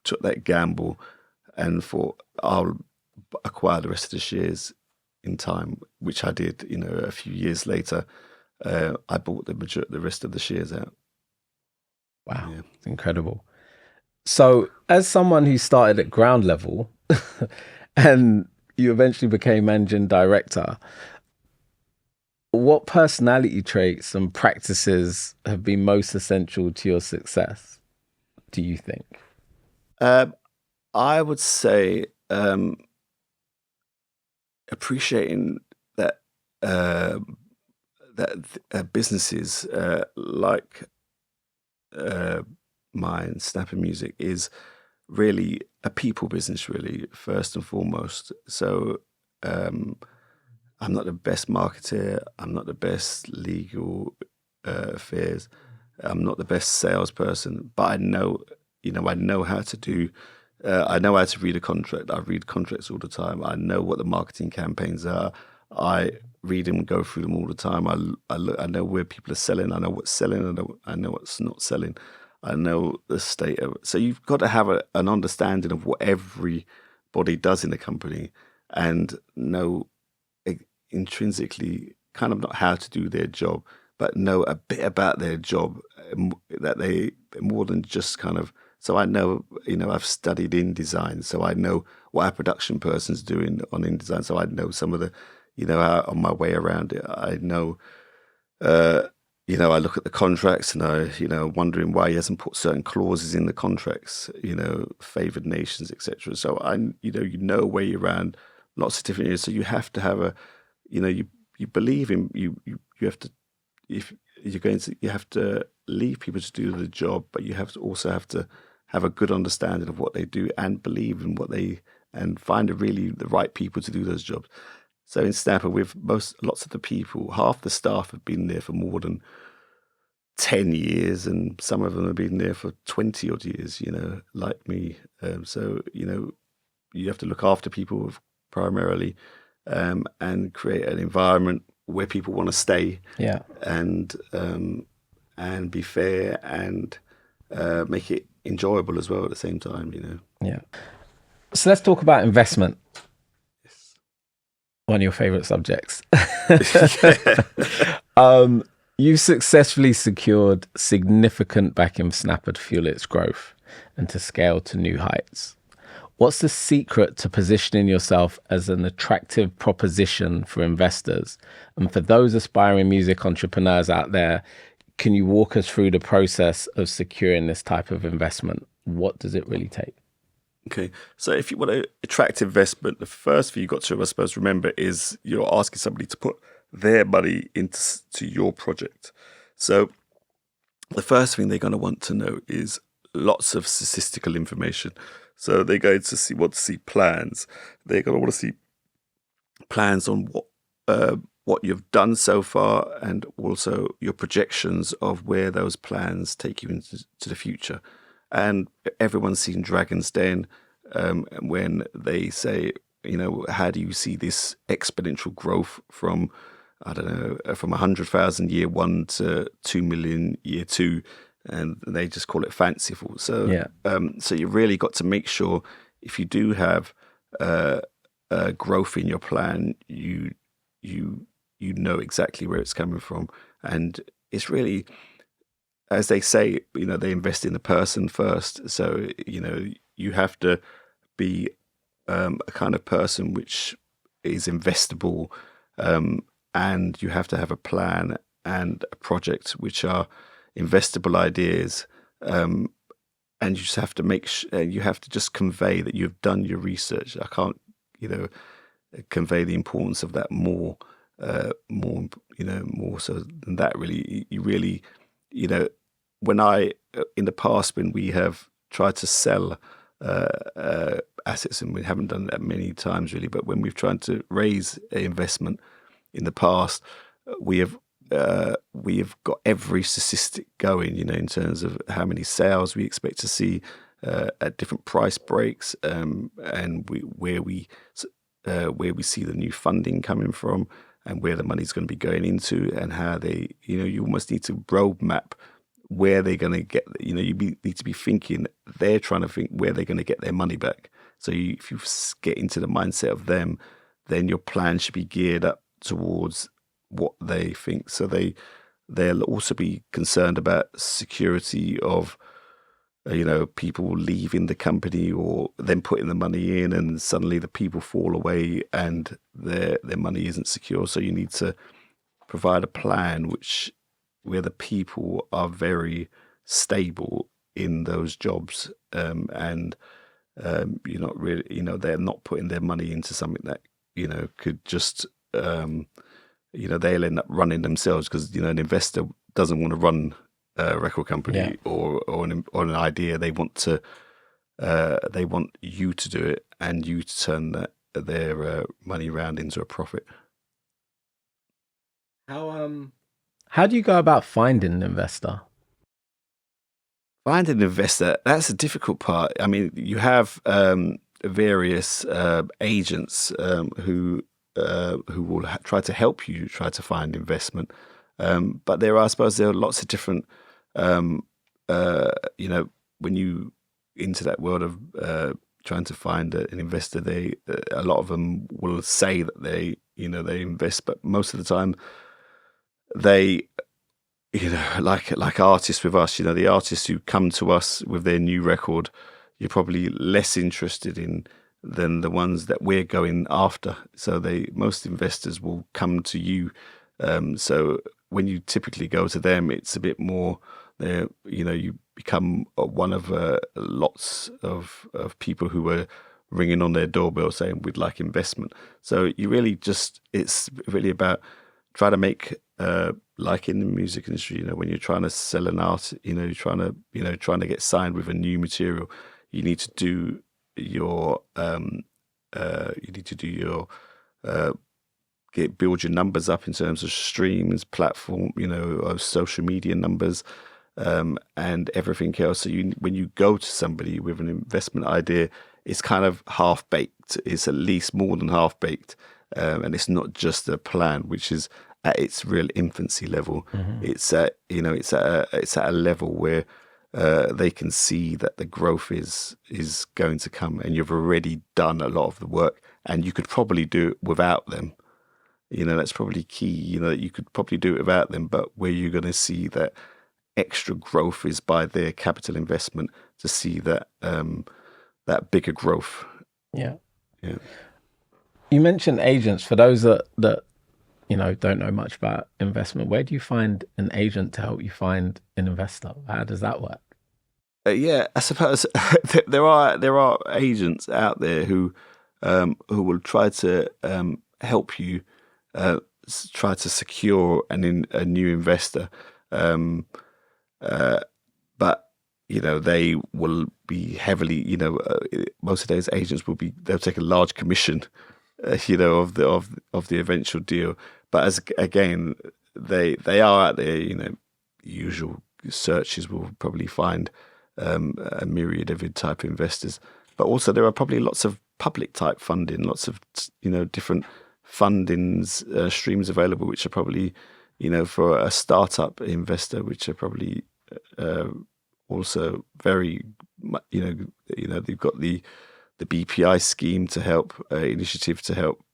took that gamble and thought I'll acquire the rest of the shares in time, which I did. A few years later, I bought the rest of the shares out. Wow, yeah. It's incredible. So as someone who started at ground level and you eventually became managing director, what personality traits and practices have been most essential to your success, do you think? I would say appreciating that businesses like mine, Snapper Music, is really a people business, really, first and foremost. So I'm not the best marketer, I'm not the best legal affairs, I'm not the best salesperson, but I know how to do. I know how to read a contract. I read contracts all the time. I know what the marketing campaigns are. I read them, go through them all the time. I know where people are selling. I know what's selling. I know what's not selling. I know the state of it. So you've got to have an understanding of what everybody does in the company, and know intrinsically kind of not how to do their job, but know a bit about their job, that they more than just kind of. So I know, I've studied InDesign, so I know what our production person's doing on InDesign. So I know some of the, on my way around it. I know, I look at the contracts and wondering why he hasn't put certain clauses in the contracts, favoured nations, etc. So you know where you're around lots of different areas. So you have to have you believe in, you have to, if you're going to, you have to leave people to do the job, but you also have to have a good understanding of what they do and believe in and find the right people to do those jobs. So in Snapper, with lots of the people, half the staff have been there for more than 10 years, and some of them have been there for 20 odd years, like me. So, you have to look after people primarily, and create an environment where people want to stay. Yeah. And be fair and make it enjoyable as well at the same time, Yeah. So let's talk about investment. Yes. One of your favorite subjects. You've successfully secured significant backing from Snapper to fuel its growth and to scale to new heights. What's the secret to positioning yourself as an attractive proposition for investors? And for those aspiring music entrepreneurs out there, can you walk us through the process of securing this type of investment? What does it really take? Okay, so if you want to attract investment, the first thing you've got to, I suppose, remember is you're asking somebody to put their money into your project. So the first thing they're going to want to know is lots of statistical information. So they're going to want to see plans. They're going to want to see plans on what you've done so far, and also your projections of where those plans take you into the future. And everyone's seen Dragon's Den when they say, how do you see this exponential growth from, I don't know, from 100,000 year one to 2 million year two, and they just call it fanciful. So, so you really got to make sure if you do have growth in your plan, you know exactly where it's coming from, and it's really, as they say, they invest in the person first. So you have to be a kind of person which is investable, and you have to have a plan and a project which are investable ideas, and you just have to you have to just convey that you've done your research. I can't convey the importance of that more so than that. Really, you really, when in the past, when we have tried to sell assets, and we haven't done that many times really, but when we've tried to raise an investment in the past, we have got every statistic going, in terms of how many sales we expect to see at different price breaks, and where we see the new funding coming from, and where the money's going to be going into, and how they, you almost need to roadmap where they're going to get, you need to be thinking, they're trying to think where they're going to get their money back. So if you get into the mindset of them, then your plan should be geared up towards what they think. So they'll also be concerned about security of, people leaving the company, or them putting the money in and suddenly the people fall away and their money isn't secure. So you need to provide a plan where the people are very stable in those jobs, and you're not really, they're not putting their money into something that could just they'll end up running themselves, because an investor doesn't want to run a record company or an idea. They want you to do it, and you to turn their money around into a profit. How do you go about finding an investor? Finding an investor, that's a difficult part. I mean, you have various agents who will try to help you try to find investment. But there are lots of different, when you into that world of trying to find an investor, a lot of them will say that they invest, but most of the time they, like artists with us, the artists who come to us with their new record, you're probably less interested in than the ones that we're going after. So most investors will come to you. So when you typically go to them, it's a bit more, you become one of lots of people who are ringing on their doorbell saying, we'd like investment. So you really it's really about trying to make, like in the music industry, when you're trying to sell an art, you're trying to get signed with a new material, you need to do your build your numbers up in terms of streams, platform, of social media numbers, and everything else. So when you go to somebody with an investment idea, it's kind of half baked. It's at least more than half baked, and it's not just a plan, which is at its real infancy level. Mm-hmm. It's at a level where they can see that the growth is going to come, and you've already done a lot of the work, and you could probably do it without them. That's probably key. That you could probably do it without them, but where you're going to see that extra growth is by their capital investment, to see that that bigger growth Yeah. Yeah. You mentioned agents. For those that don't know much about investment, where do you find an agent to help you find an investor? How does that work? Yeah, I suppose there are agents out there who will try to help you try to secure a new investor, but they will be heavily. Most of those agents they'll take a large commission, of the eventual deal. But again, they are out there. Usual searches will probably find a myriad of type investors, but also there are probably lots of public type funding, lots of different fundings streams available, which are probably for a startup investor, which are probably also very they've got the BPI scheme to help initiative to help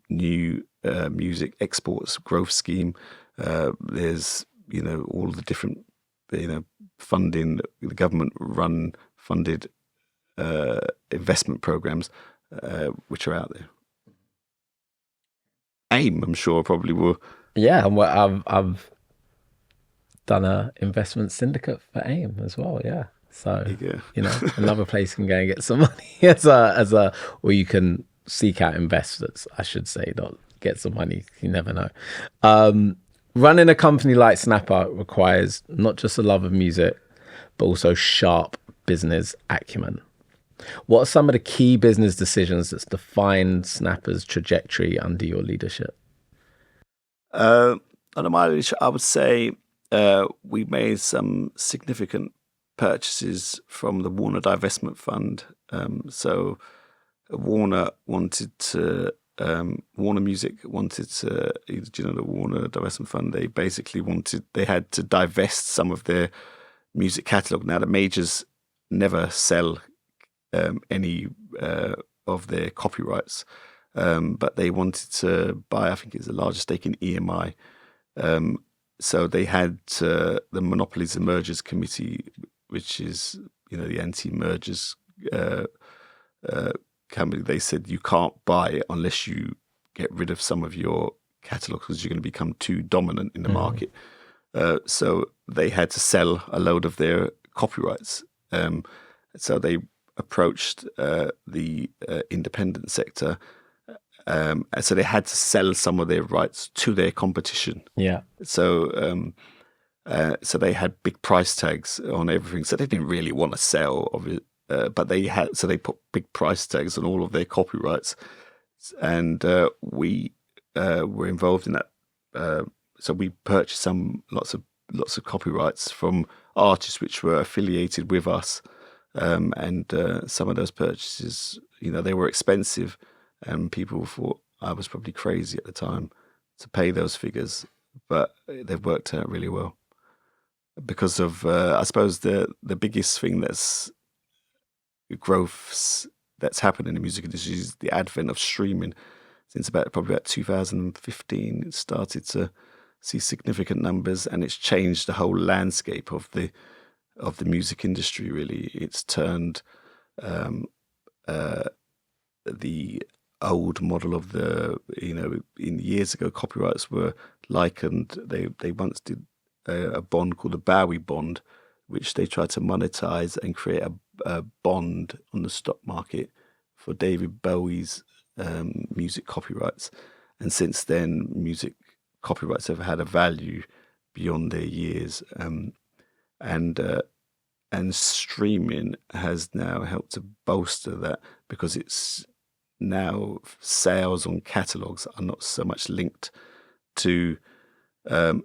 new music exports growth scheme. There's all the different funding, the government funded investment programs which are out there. AIM, I'm sure, probably will. Yeah, and I've done a investment syndicate for AIM as well. Yeah, so another place you can go and get some money or you can seek out investors, I should say, not get some money. You never know. Running a company like Snapper requires not just a love of music, but also sharp business acumen. What are some of the key business decisions that's defined Snapper's trajectory under your leadership? Under my leadership, I would say we made some significant purchases from the Warner Divestment Fund. So Warner wanted to... Warner Music wanted to, the Warner Divestment Fund, they had to divest some of their music catalogue. Now, the majors never sell any of their copyrights, but they wanted to buy, I think it's the largest stake in EMI. So they had the Monopolies and Mergers Committee, which is, the anti-mergers company. They said you can't buy it unless you get rid of some of your catalogue because you're going to become too dominant in the market. So they had to sell a load of their copyrights. So they approached the independent sector. And so they had to sell some of their rights to their competition. Yeah. So so they had big price tags on everything. So they didn't really want to sell of it. But they put big price tags on all of their copyrights, and we were involved in that. So we purchased lots of copyrights from artists which were affiliated with us, and some of those purchases, they were expensive, and people thought I was probably crazy at the time to pay those figures, but they've worked out really well because of I suppose the biggest thing that's growth that's happened in the music industry is the advent of streaming. Since probably about 2015, it started to see significant numbers, and it's changed the whole landscape of the music industry. Really, it's turned the old model of in years ago, copyrights were likened. They once did a bond called the Bowie bond, which they tried to monetize and create a bond on the stock market for David Bowie's music copyrights. And since then, music copyrights have had a value beyond their years. And streaming has now helped to bolster that, because it's now sales on catalogs are not so much linked to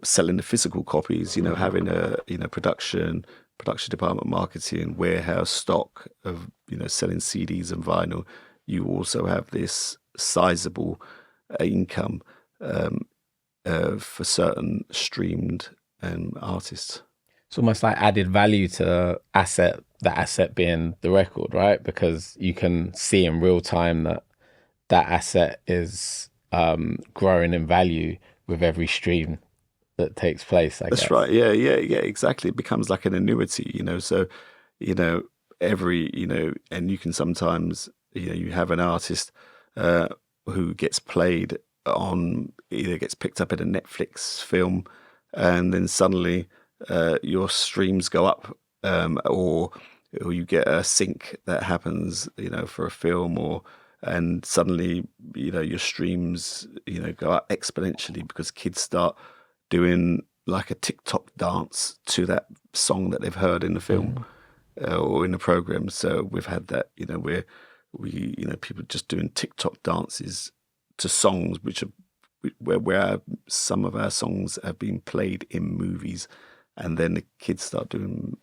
selling the physical copies, having a production department, marketing, warehouse, stock of, selling CDs and vinyl. You also have this sizable income for certain streamed artists. It's almost like added value to the asset being the record, right? Because you can see in real time that asset is growing in value with every stream that takes place, I guess. That's right. Yeah, exactly. It becomes like an annuity, so, every, and you can sometimes, you have an artist who gets played on, either gets picked up in a Netflix film, and then suddenly your streams go up, or you get a sync that happens, for a film, and suddenly your streams go up exponentially because kids start doing like a TikTok dance to that song that they've heard in the film or in the program. So we've had that, where people just doing TikTok dances to songs where some of our songs have been played in movies, and then the kids start doing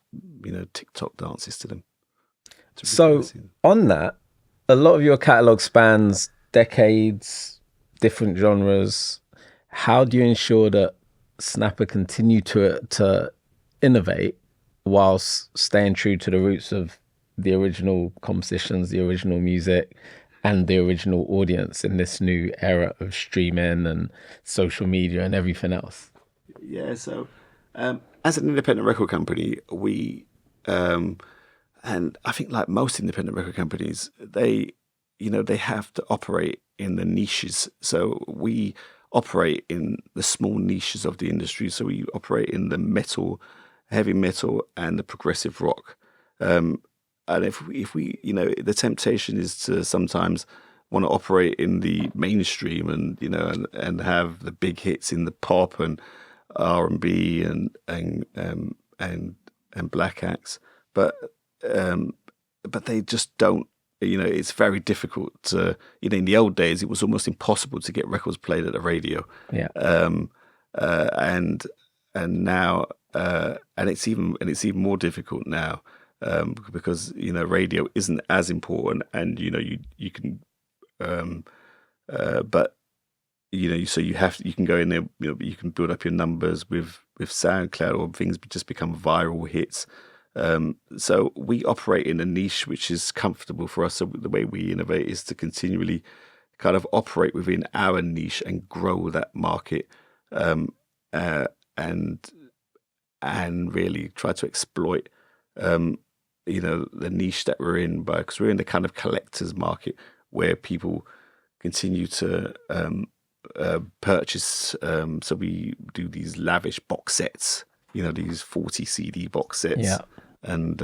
TikTok dances to them. So on that, a lot of your catalog spans decades, different genres. How do you ensure that Snapper continue to innovate whilst staying true to the roots of the original compositions, the original music, and the original audience in this new era of streaming and social media and everything else? Yeah, so as an independent record company, we, and I think like most independent record companies, they have to operate in the niches. So we operate in the small niches of the industry. So we operate in the metal, heavy metal, and the progressive rock. And if we the temptation is to sometimes want to operate in the mainstream and and have the big hits in the pop and R&B and black acts, but they just don't. It's very difficult to, in the old days, it was almost impossible to get records played at the radio. Yeah. And now, and it's even more difficult now, because, radio isn't as important, and, you can, but, so you can go in there, you can build up your numbers with SoundCloud, or things just become viral hits. So we operate in a niche which is comfortable for us. So the way we innovate is to continually kind of operate within our niche and grow that market, and really try to exploit, the niche that we're in, because we're in the kind of collector's market where people continue to purchase. So we do these lavish box sets, these 40 CD box sets. Yeah. And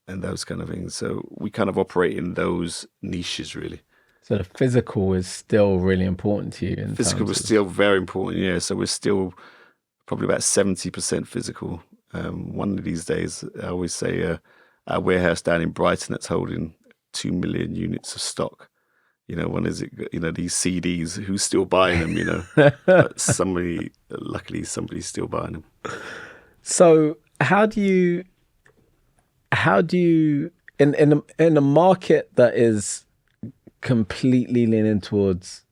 those kind of things. So we kind of operate in those niches, really. So the physical is still really important to you. Physical is still very important, yeah. So we're still probably about 70% physical. One of these days, I always say, our warehouse down in Brighton that's holding 2 million units of stock. When is it? These CDs, who's still buying them? But luckily, somebody's still buying them. So how do you in a market that is completely leaning towards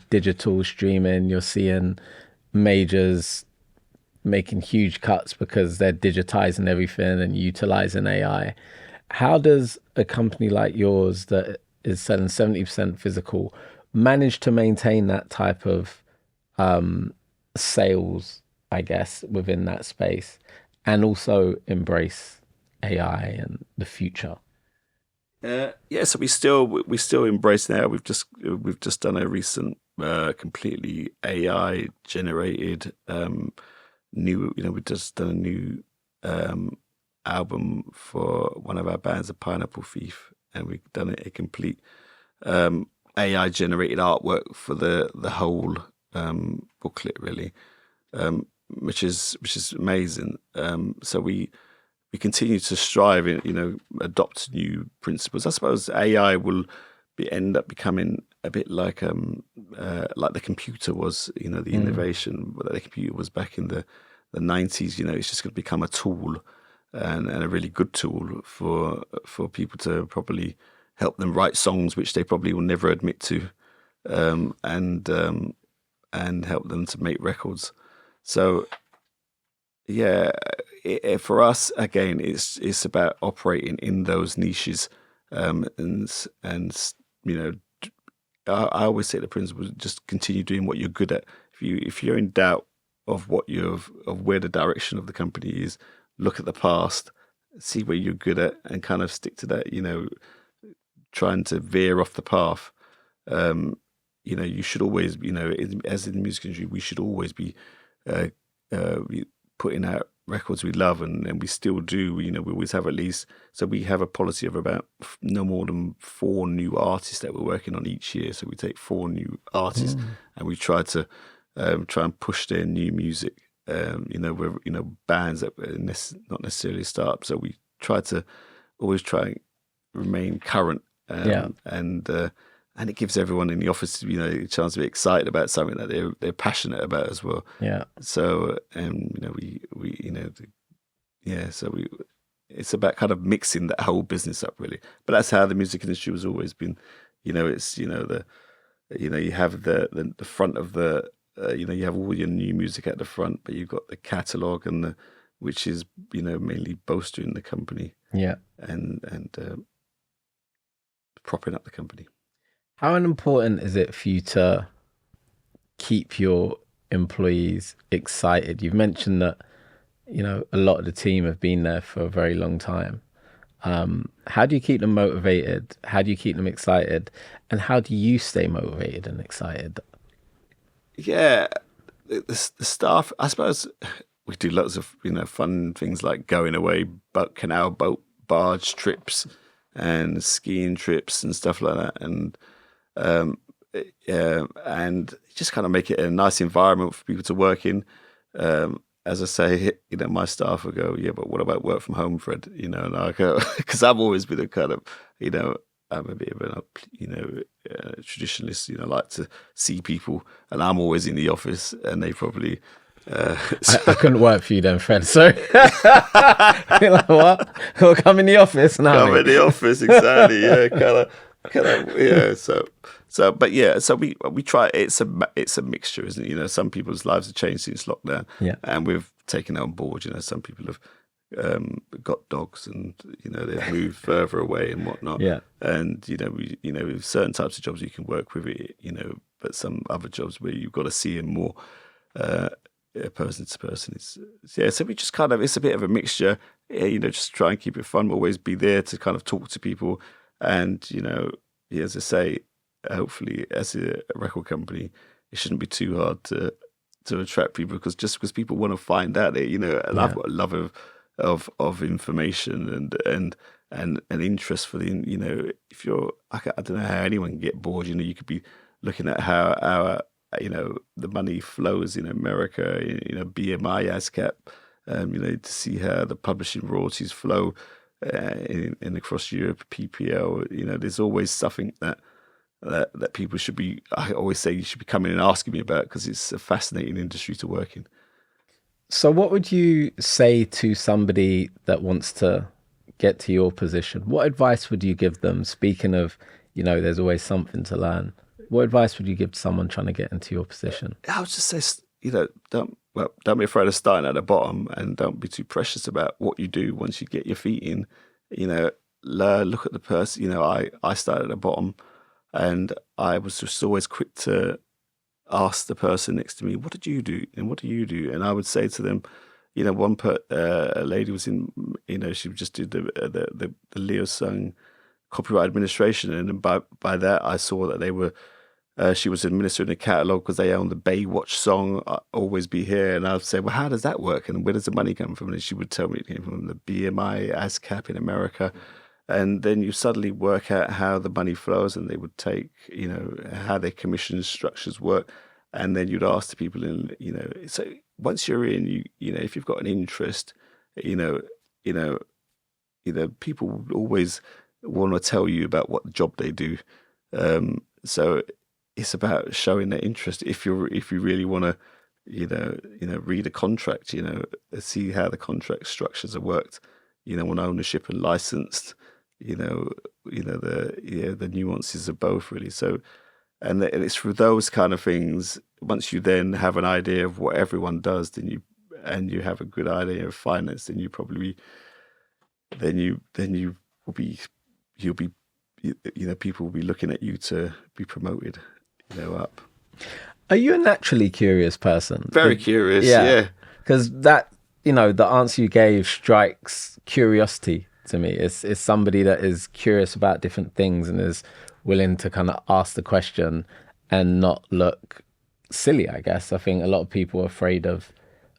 digital streaming, you're seeing majors making huge cuts because they're digitizing everything and utilizing AI. How does a company like yours that is selling 70% physical manage to maintain that type of sales, I guess, within that space, and also embrace AI and the future? So we still embrace now. We've just done a recent completely AI generated new. We've just done a new album for one of our bands, a Pineapple Thief, and we've done a complete AI generated artwork for the whole booklet, really. Which is amazing. So we continue to strive in, adopt new principles. I suppose AI will end up becoming a bit like the computer was, the innovation that the computer was back in the 90s. It's just going to become a tool, and a really good tool for people to probably help them write songs which they probably will never admit to, and help them to make records. So, yeah, for us, again, it's about operating in those niches, and I always say the principle: just continue doing what you're good at. If you're in doubt of where the direction of the company is, look at the past, see where you're good at, and kind of stick to that. trying to veer off the path. You should always, as in the music industry, we should always be putting out records we love, and we still do. We always have at least. So we have a policy of about no more than 4 new artists that we're working on each year. So we take 4 new artists, and we try to try and push their new music. We're bands that not necessarily start. So we try to always try and remain current. And it gives everyone in the office, a chance to be excited about something that they're passionate about as well. Yeah. So, it's about kind of mixing that whole business up, really. But that's how the music industry has always been. You have the front of the, you have all your new music at the front, but you've got the catalogue which is, mainly bolstering the company. Yeah. And propping up the company. How important is it for you to keep your employees excited? You've mentioned that, a lot of the team have been there for a very long time. How do you keep them motivated? How do you keep them excited? And how do you stay motivated and excited? Yeah, the staff, I suppose we do lots of, fun things like going away, canal boat barge trips and skiing trips and stuff like that. And just kind of make it a nice environment for people to work in. As I say, my staff will go, yeah, but what about work from home, Fred? And I go, because I've always been a kind of, I'm a bit of a traditionalist, I like to see people, and I'm always in the office, and they probably... I couldn't work for you then, Fred. So, you're like, what? We'll come in the office now. Come in the office, exactly. Yeah, kind of. Yeah. So we try. It's a mixture, isn't it? Some people's lives have changed since lockdown. Yeah. And we've taken it on board. Some people have got dogs, and they've moved further away and whatnot. Yeah. And with certain types of jobs you can work with it. But some other jobs where you've got to see him more. Person to person. So we just kind of, it's a bit of a mixture, just try and keep it fun, always be there to kind of talk to people. And, as I say, hopefully as a record company, it shouldn't be too hard to attract people, because people want to find out that, and I've got a love of information and interest for the, if you're, I don't know how anyone can get bored, you could be looking at how our, the money flows in America, BMI, ASCAP, to see how the publishing royalties flow in across Europe, PPL. There's always something that people should be, I always say you should be coming and asking me about, because it's a fascinating industry to work in. So what would you say to somebody that wants to get to your position? What advice would you give them? Speaking of, there's always something to learn. What advice would you give to someone trying to get into your position? I would just say, don't be afraid of starting at the bottom, and don't be too precious about what you do once you get your feet in. Look at the person. I started at the bottom, and I was just always quick to ask the person next to me, "What did you do? And what do you do?" And I would say to them, a lady was in, she just did the Leo Sung copyright administration, and by that I saw that they were. She was administering a catalogue because they own the Baywatch song, Always Be Here. And I'd say, well, how does that work? And where does the money come from? And she would tell me it came from the BMI, ASCAP in America. And then you suddenly work out how the money flows, and they would take, how their commission structures work. And then you'd ask the people, so once you're in, if you've got an interest, people would always want to tell you about what job they do. So it's about showing that interest. If you really want to, read a contract, see how the contract structures are worked, on ownership and licensed, the nuances of both, really. So, and it's through those kind of things. Once you then have an idea of what everyone does, then you have a good idea of finance, then you probably, you'll be. People will be looking at you to be promoted, up. Are you a naturally curious person? Very curious, yeah. Because that, the answer you gave strikes curiosity to me. It's somebody that is curious about different things and is willing to kind of ask the question and not look silly, I guess. I think a lot of people are afraid of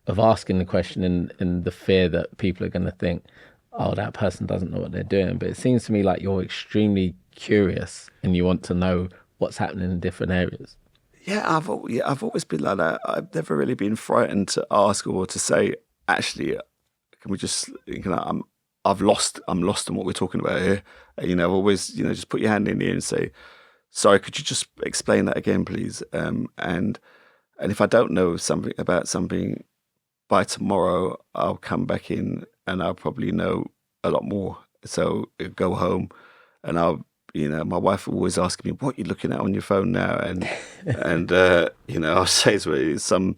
asking the question in the fear that people are going to think, oh, that person doesn't know what they're doing. But it seems to me like you're extremely curious and you want to know what's happening in different areas. Yeah, I've always been like that. I've never really been frightened to ask or to say, actually, can we just, I'm lost on what we're talking about here. I've always, just put your hand in the air and say, sorry, could you just explain that again, please? And if I don't know something about something, by tomorrow, I'll come back in and I'll probably know a lot more. So I'll go home and my wife will always ask me, what are you looking at on your phone now? And I'll say it's some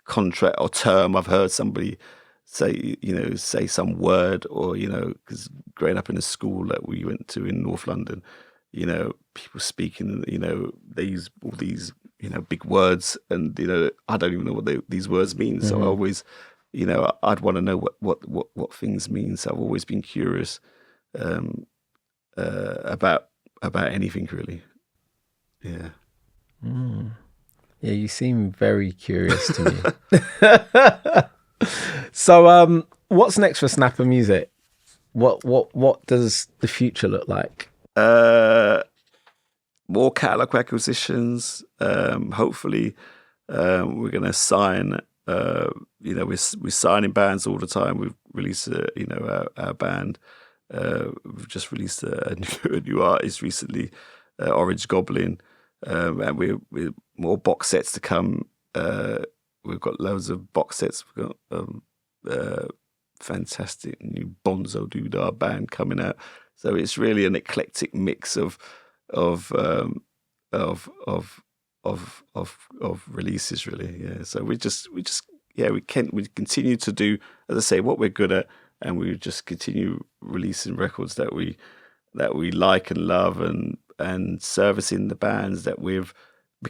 contract or term I've heard somebody say some word, or, because growing up in a school that we went to in North London, people speaking, they use all these, big words, and, I don't even know what these words mean. So I always, I'd want to know what things mean. So I've always been curious about anything, really. Yeah. Yeah, you seem very curious to me. So, what's next for Snapper Music? What does the future look like? More catalog acquisitions. Hopefully, we're going to sign. We're signing bands all the time. We've released, our band. We've just released a new artist recently, Orange Goblin, and we're more box sets to come. We've got loads of box sets. We've got fantastic new Bonzo Doodah band coming out. So it's really an eclectic mix of releases, really. Yeah. So we continue to do, as I say, what we're good at, and we just continue releasing records that we like and love, and servicing the bands that we've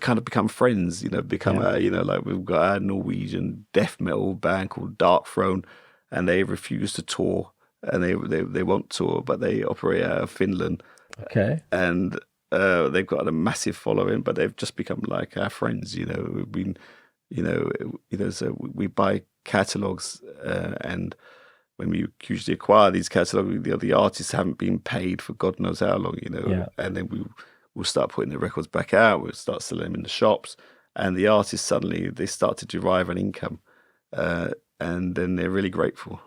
kind of become friends. Like we've got our Norwegian death metal band called Dark Throne, and they refuse to tour, and they won't tour, but they operate out of Finland. Okay. And they've got a massive following, but they've just become like our friends. We've been, so we buy catalogs, and when we usually acquire these catalogs, the artists haven't been paid for God knows how long, and then we'll start putting the records back out. We'll start selling them in the shops, and the artists suddenly they start to derive an income, and then they're really grateful.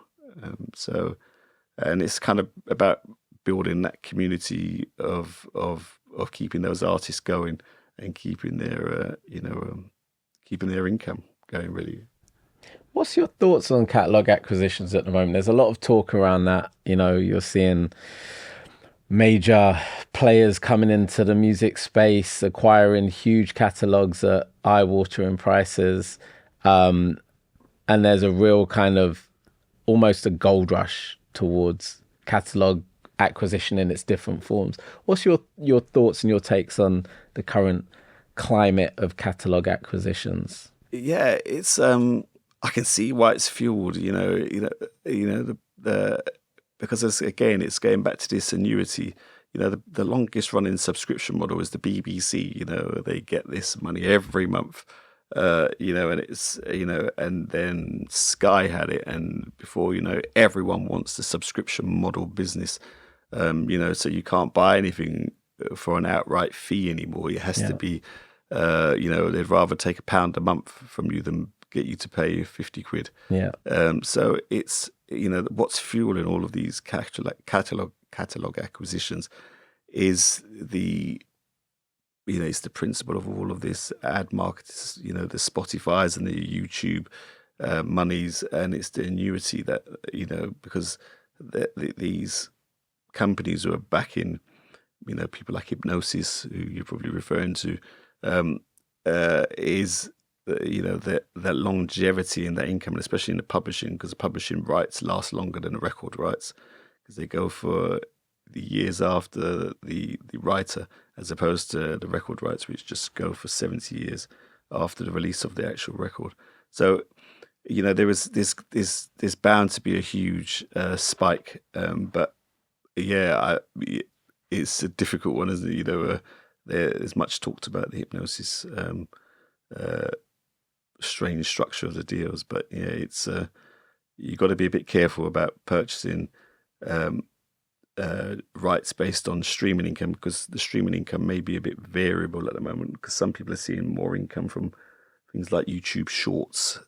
And it's kind of about building that community of keeping those artists going and keeping their keeping their income going, really. What's your thoughts on catalog acquisitions at the moment? There's a lot of talk around that. You're seeing major players coming into the music space, acquiring huge catalogs at eye-watering prices. And there's a real kind of almost a gold rush towards catalog acquisition in its different forms. What's your thoughts and your takes on the current climate of catalog acquisitions? Yeah, it's I can see why it's fueled, because it's going back to this annuity. The longest running subscription model is the BBC. They get this money every month, and it's and then Sky had it, and before everyone wants the subscription model business. So you can't buy anything for an outright fee anymore. It has to be, they'd rather take £1 a month from you than get you to pay 50 quid. Yeah. So it's, what's fueling all of these catalog acquisitions is it's the principle of all of this ad market, the Spotify's and the YouTube monies, and it's the annuity that, because these companies who are backing, people like Hypnosis, who you're probably referring to, is that longevity and that income, and especially in the publishing, because the publishing rights last longer than the record rights, because they go for the years after the writer, as opposed to the record rights, which just go for 70 years after the release of the actual record. So, there is this bound to be a huge spike, but yeah, it's a difficult one, isn't it? There's much talked about the hypnosis uh, strange structure of the deals, but yeah, it's you got to be a bit careful about purchasing um, rights based on streaming income, because the streaming income may be a bit variable at the moment, because some people are seeing more income from things like YouTube Shorts.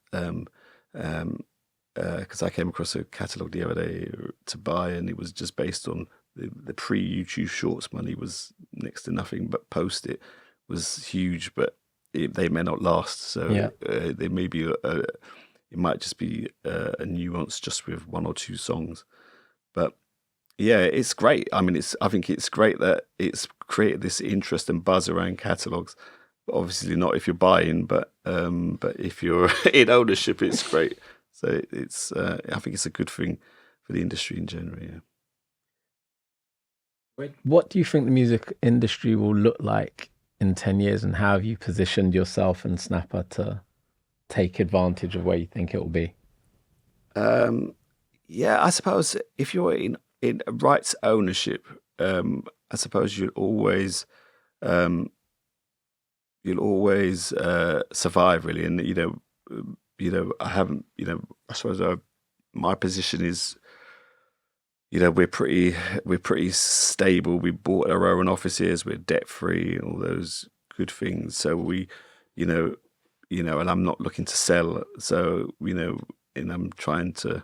Because I came across a catalogue the other day to buy, and it was just based on the pre-YouTube Shorts money was next to nothing, but post it was huge, but they may not last. So there may be it might just be a nuance just with one or two songs, but yeah, it's great. I mean, I think it's great that it's created this interest and buzz around catalogs. Obviously, not if you're buying, but if you're in ownership, it's great. So it's I think it's a good thing for the industry in general. Yeah. What do you think the music industry will look like in 10 years, and how have you positioned yourself and Snapper to take advantage of where you think it will be? Yeah, I suppose if you're in rights ownership, I suppose you'll always survive, really. And I haven't, I suppose my position is, we're pretty stable. We bought our own offices. We're debt free, all those good things. So and I'm not looking to sell. So and I'm trying to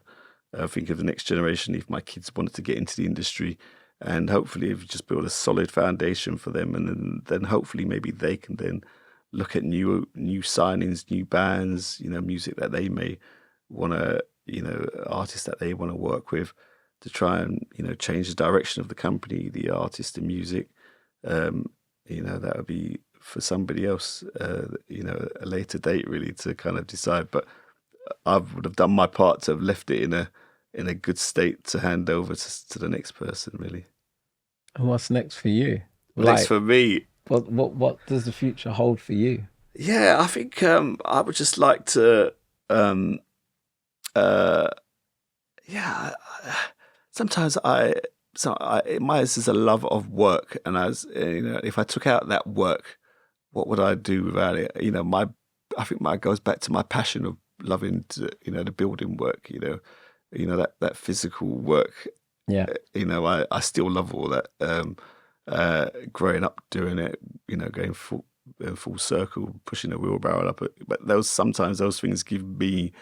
think of the next generation. If my kids wanted to get into the industry, and hopefully, if you just build a solid foundation for them, and then hopefully maybe they can then look at new signings, new bands, music that they may want to, artists that they want to work with, to try and change the direction of the company, the artist, the music. That would be for somebody else, a later date, really, to kind of decide. But I would have done my part to have left it in a good state to hand over to the next person, really. And what's next for you? Next for me. What does the future hold for you? Yeah, I think I would just like to. Sometimes mine is a love of work, and if I took out that work, what would I do without it? I think mine goes back to my passion of loving the building work. That physical work. Yeah. I still love all that. Growing up doing it, going full circle, pushing a wheelbarrow up. But sometimes those things give me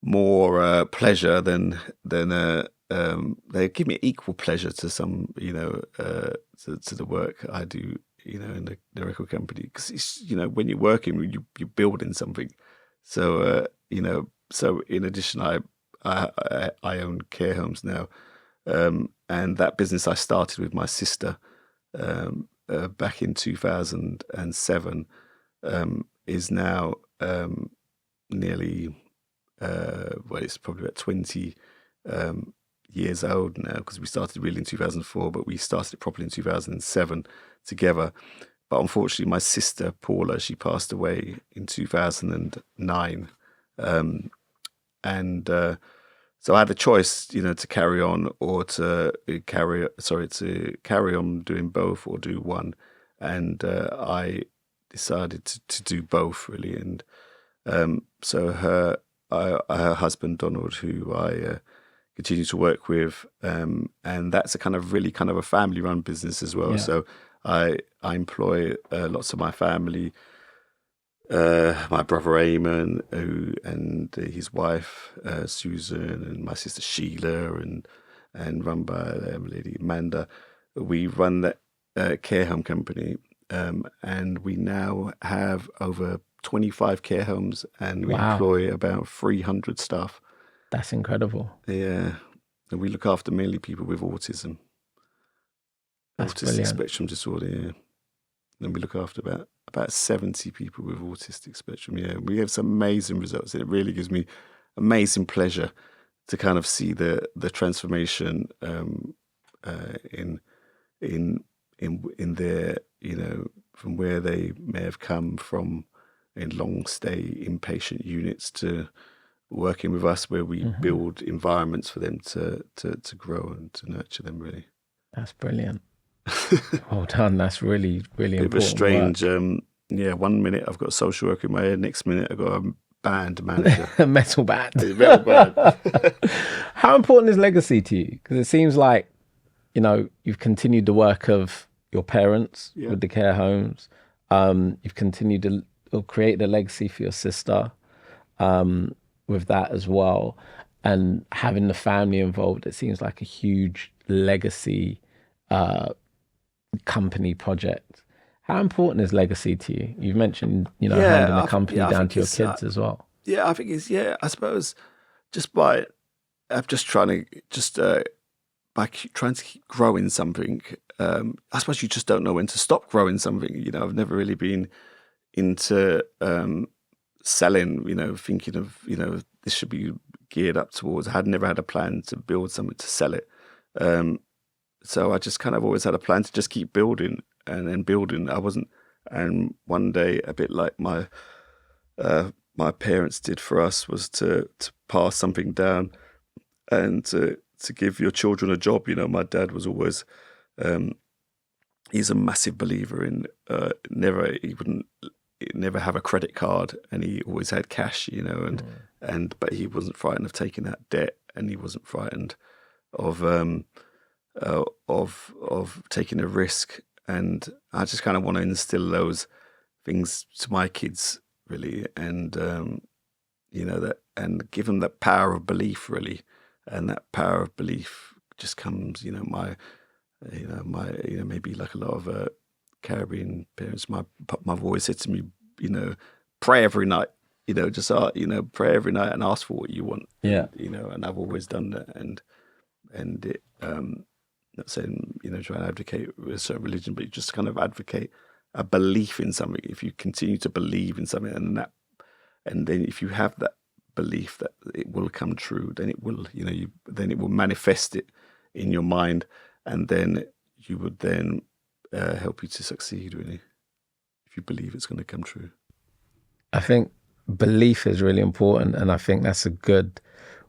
more pleasure than they give me equal pleasure to some, to the work I do, in the record company. Because it's, when you're working, you're building something. So so in addition, I own care homes now. And that business I started with my sister back in 2007 is now nearly, it's probably about 20 years old now, because we started really in 2004, but we started it properly in 2007 together. But unfortunately, my sister, Paula, she passed away in 2009. So I had a choice, to carry on or to carry on doing both or do one. And I decided to do both, really. And so her husband, Donald, who I continue to work with, and that's a kind of a family-run business as well. Yeah. So I employ lots of my family. My brother Eamon, and his wife Susan, and my sister Sheila, and run by lady Amanda. We run that care home company, and we now have over 25 care homes, and we employ about 300 staff. That's incredible. Yeah, and we look after mainly people with autism. That's autistic brilliant. Spectrum disorder. Yeah, and we look after about 70 people with autistic spectrum. Yeah, we have some amazing results. It really gives me amazing pleasure to kind of see the transformation in their, from where they may have come from in long stay inpatient units to working with us where we build environments for them to grow and to nurture them, really. That's brilliant. Well done. That's really, really Bit important. of a strange, work. 1 minute I've got a social worker in my head, next minute I've got a band manager. A metal band. Metal band. How important is legacy to you? Because it seems like, you've continued the work of your parents with the care homes. You've continued to create a legacy for your sister with that as well. And having the family involved, it seems like a huge legacy company project. How important is legacy to you? You've mentioned, handing the company down to your kids as well. Yeah, I think it's, I suppose just by trying to keep growing something, I suppose you just don't know when to stop growing something. I've never really been into selling, thinking of, this should be geared up towards. I had never had a plan to build something to sell it. So I just kind of always had a plan to just keep building and building. And one day, a bit like my parents did for us, was to pass something down and to give your children a job. My dad was always, he's a massive believer in he wouldn't never have a credit card, and he always had cash, but he wasn't frightened of taking that debt, and he wasn't frightened of taking a risk. And I just kind of want to instill those things to my kids, really, and that, and give them that power of belief, really. And that power of belief just comes, maybe like a lot of Caribbean parents. My mother always said to me, pray every night, pray every night and ask for what you want. Yeah. And I've always done that, and it, not saying, try and advocate with a certain religion, but you just kind of advocate a belief in something. If you continue to believe in something, and then if you have that belief that it will come true, then it will, then it will manifest it in your mind, and then you would then help you to succeed, really, if you believe it's going to come true. I think belief is really important, and I think that's a good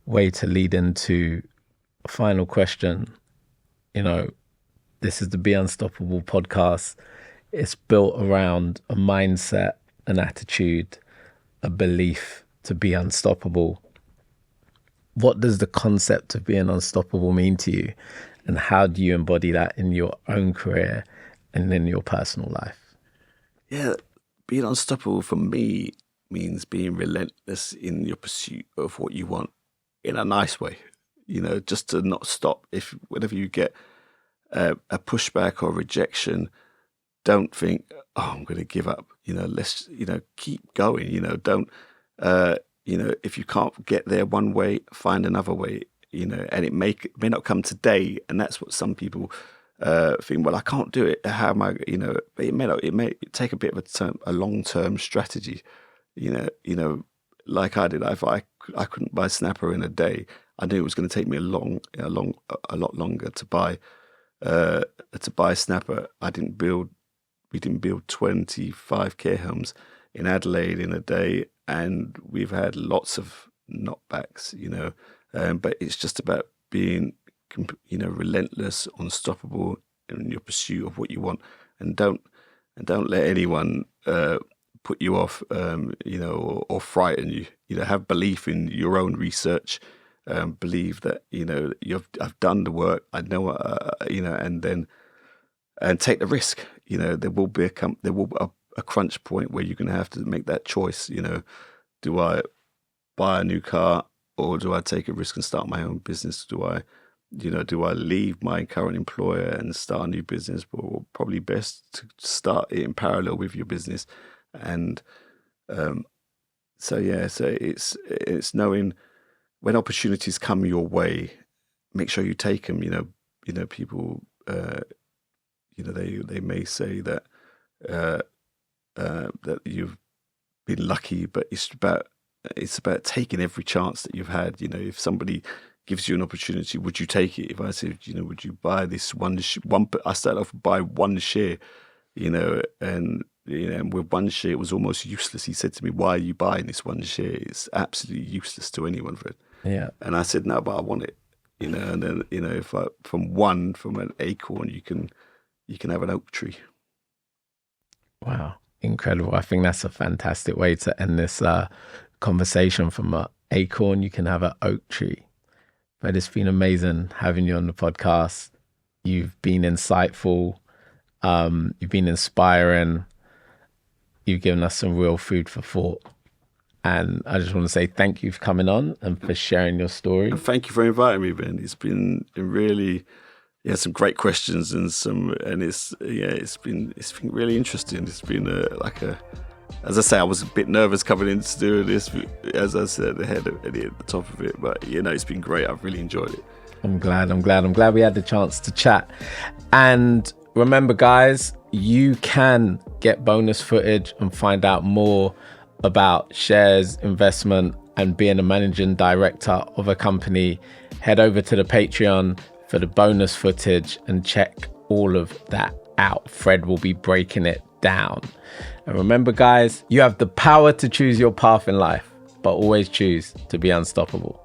way to lead into a final question. This is the Be Unstoppable podcast. It's built around a mindset, an attitude, a belief to be unstoppable. What does the concept of being unstoppable mean to you? And how do you embody that in your own career and in your personal life? Yeah, being unstoppable for me means being relentless in your pursuit of what you want in a nice way. Just to not stop. Whenever you get a pushback or rejection, don't think, I'm going to give up. Let's, keep going. Don't, if you can't get there one way, find another way. And it may not come today, and that's what some people think. Well, I can't do it. How am I? But it may take a bit of a long-term strategy. Like I did. If I couldn't buy snapper in a day, I knew it was going to take me a lot longer to buy snapper. We didn't build 25 care homes in Adelaide in a day, and we've had lots of knockbacks, but it's just about being, relentless, unstoppable in your pursuit of what you want, and don't let anyone put you off, or frighten you. Have belief in your own research. Believe that I've done the work. I know, and take the risk. There will be a crunch point where you're going to have to make that choice. Do I buy a new car, or do I take a risk and start my own business? Do I leave my current employer and start a new business? Well, probably best to start it in parallel with your business. And so it's knowing when opportunities come your way, make sure you take them. People, they may say that that you've been lucky, but it's about taking every chance that you've had. If somebody gives you an opportunity, would you take it? If I said, would you buy this one? I started off by one share, and with one share, it was almost useless. He said to me, "Why are you buying this one share? It's absolutely useless to anyone, Fred." Yeah. And I said, "No, but I want it." And then if from an acorn, you can have an oak tree. Wow, incredible! I think that's a fantastic way to end this conversation. From an acorn, you can have an oak tree. But it's been amazing having you on the podcast. You've been insightful. You've been inspiring. You've given us some real food for thought. And I just want to say thank you for coming on and for sharing your story. And thank you for inviting me, Ben. It's been really, some great questions it's been really interesting. It's been as I say, I was a bit nervous coming in to do this, as I said, at the top of it. But it's been great. I've really enjoyed it. I'm glad we had the chance to chat. And remember, guys, you can get bonus footage and find out more about shares, investment, and being a managing director of a company. Head over to the Patreon for the bonus footage and check all of that out. Fred will be breaking it down. And remember, guys, you have the power to choose your path in life, but always choose to be unstoppable.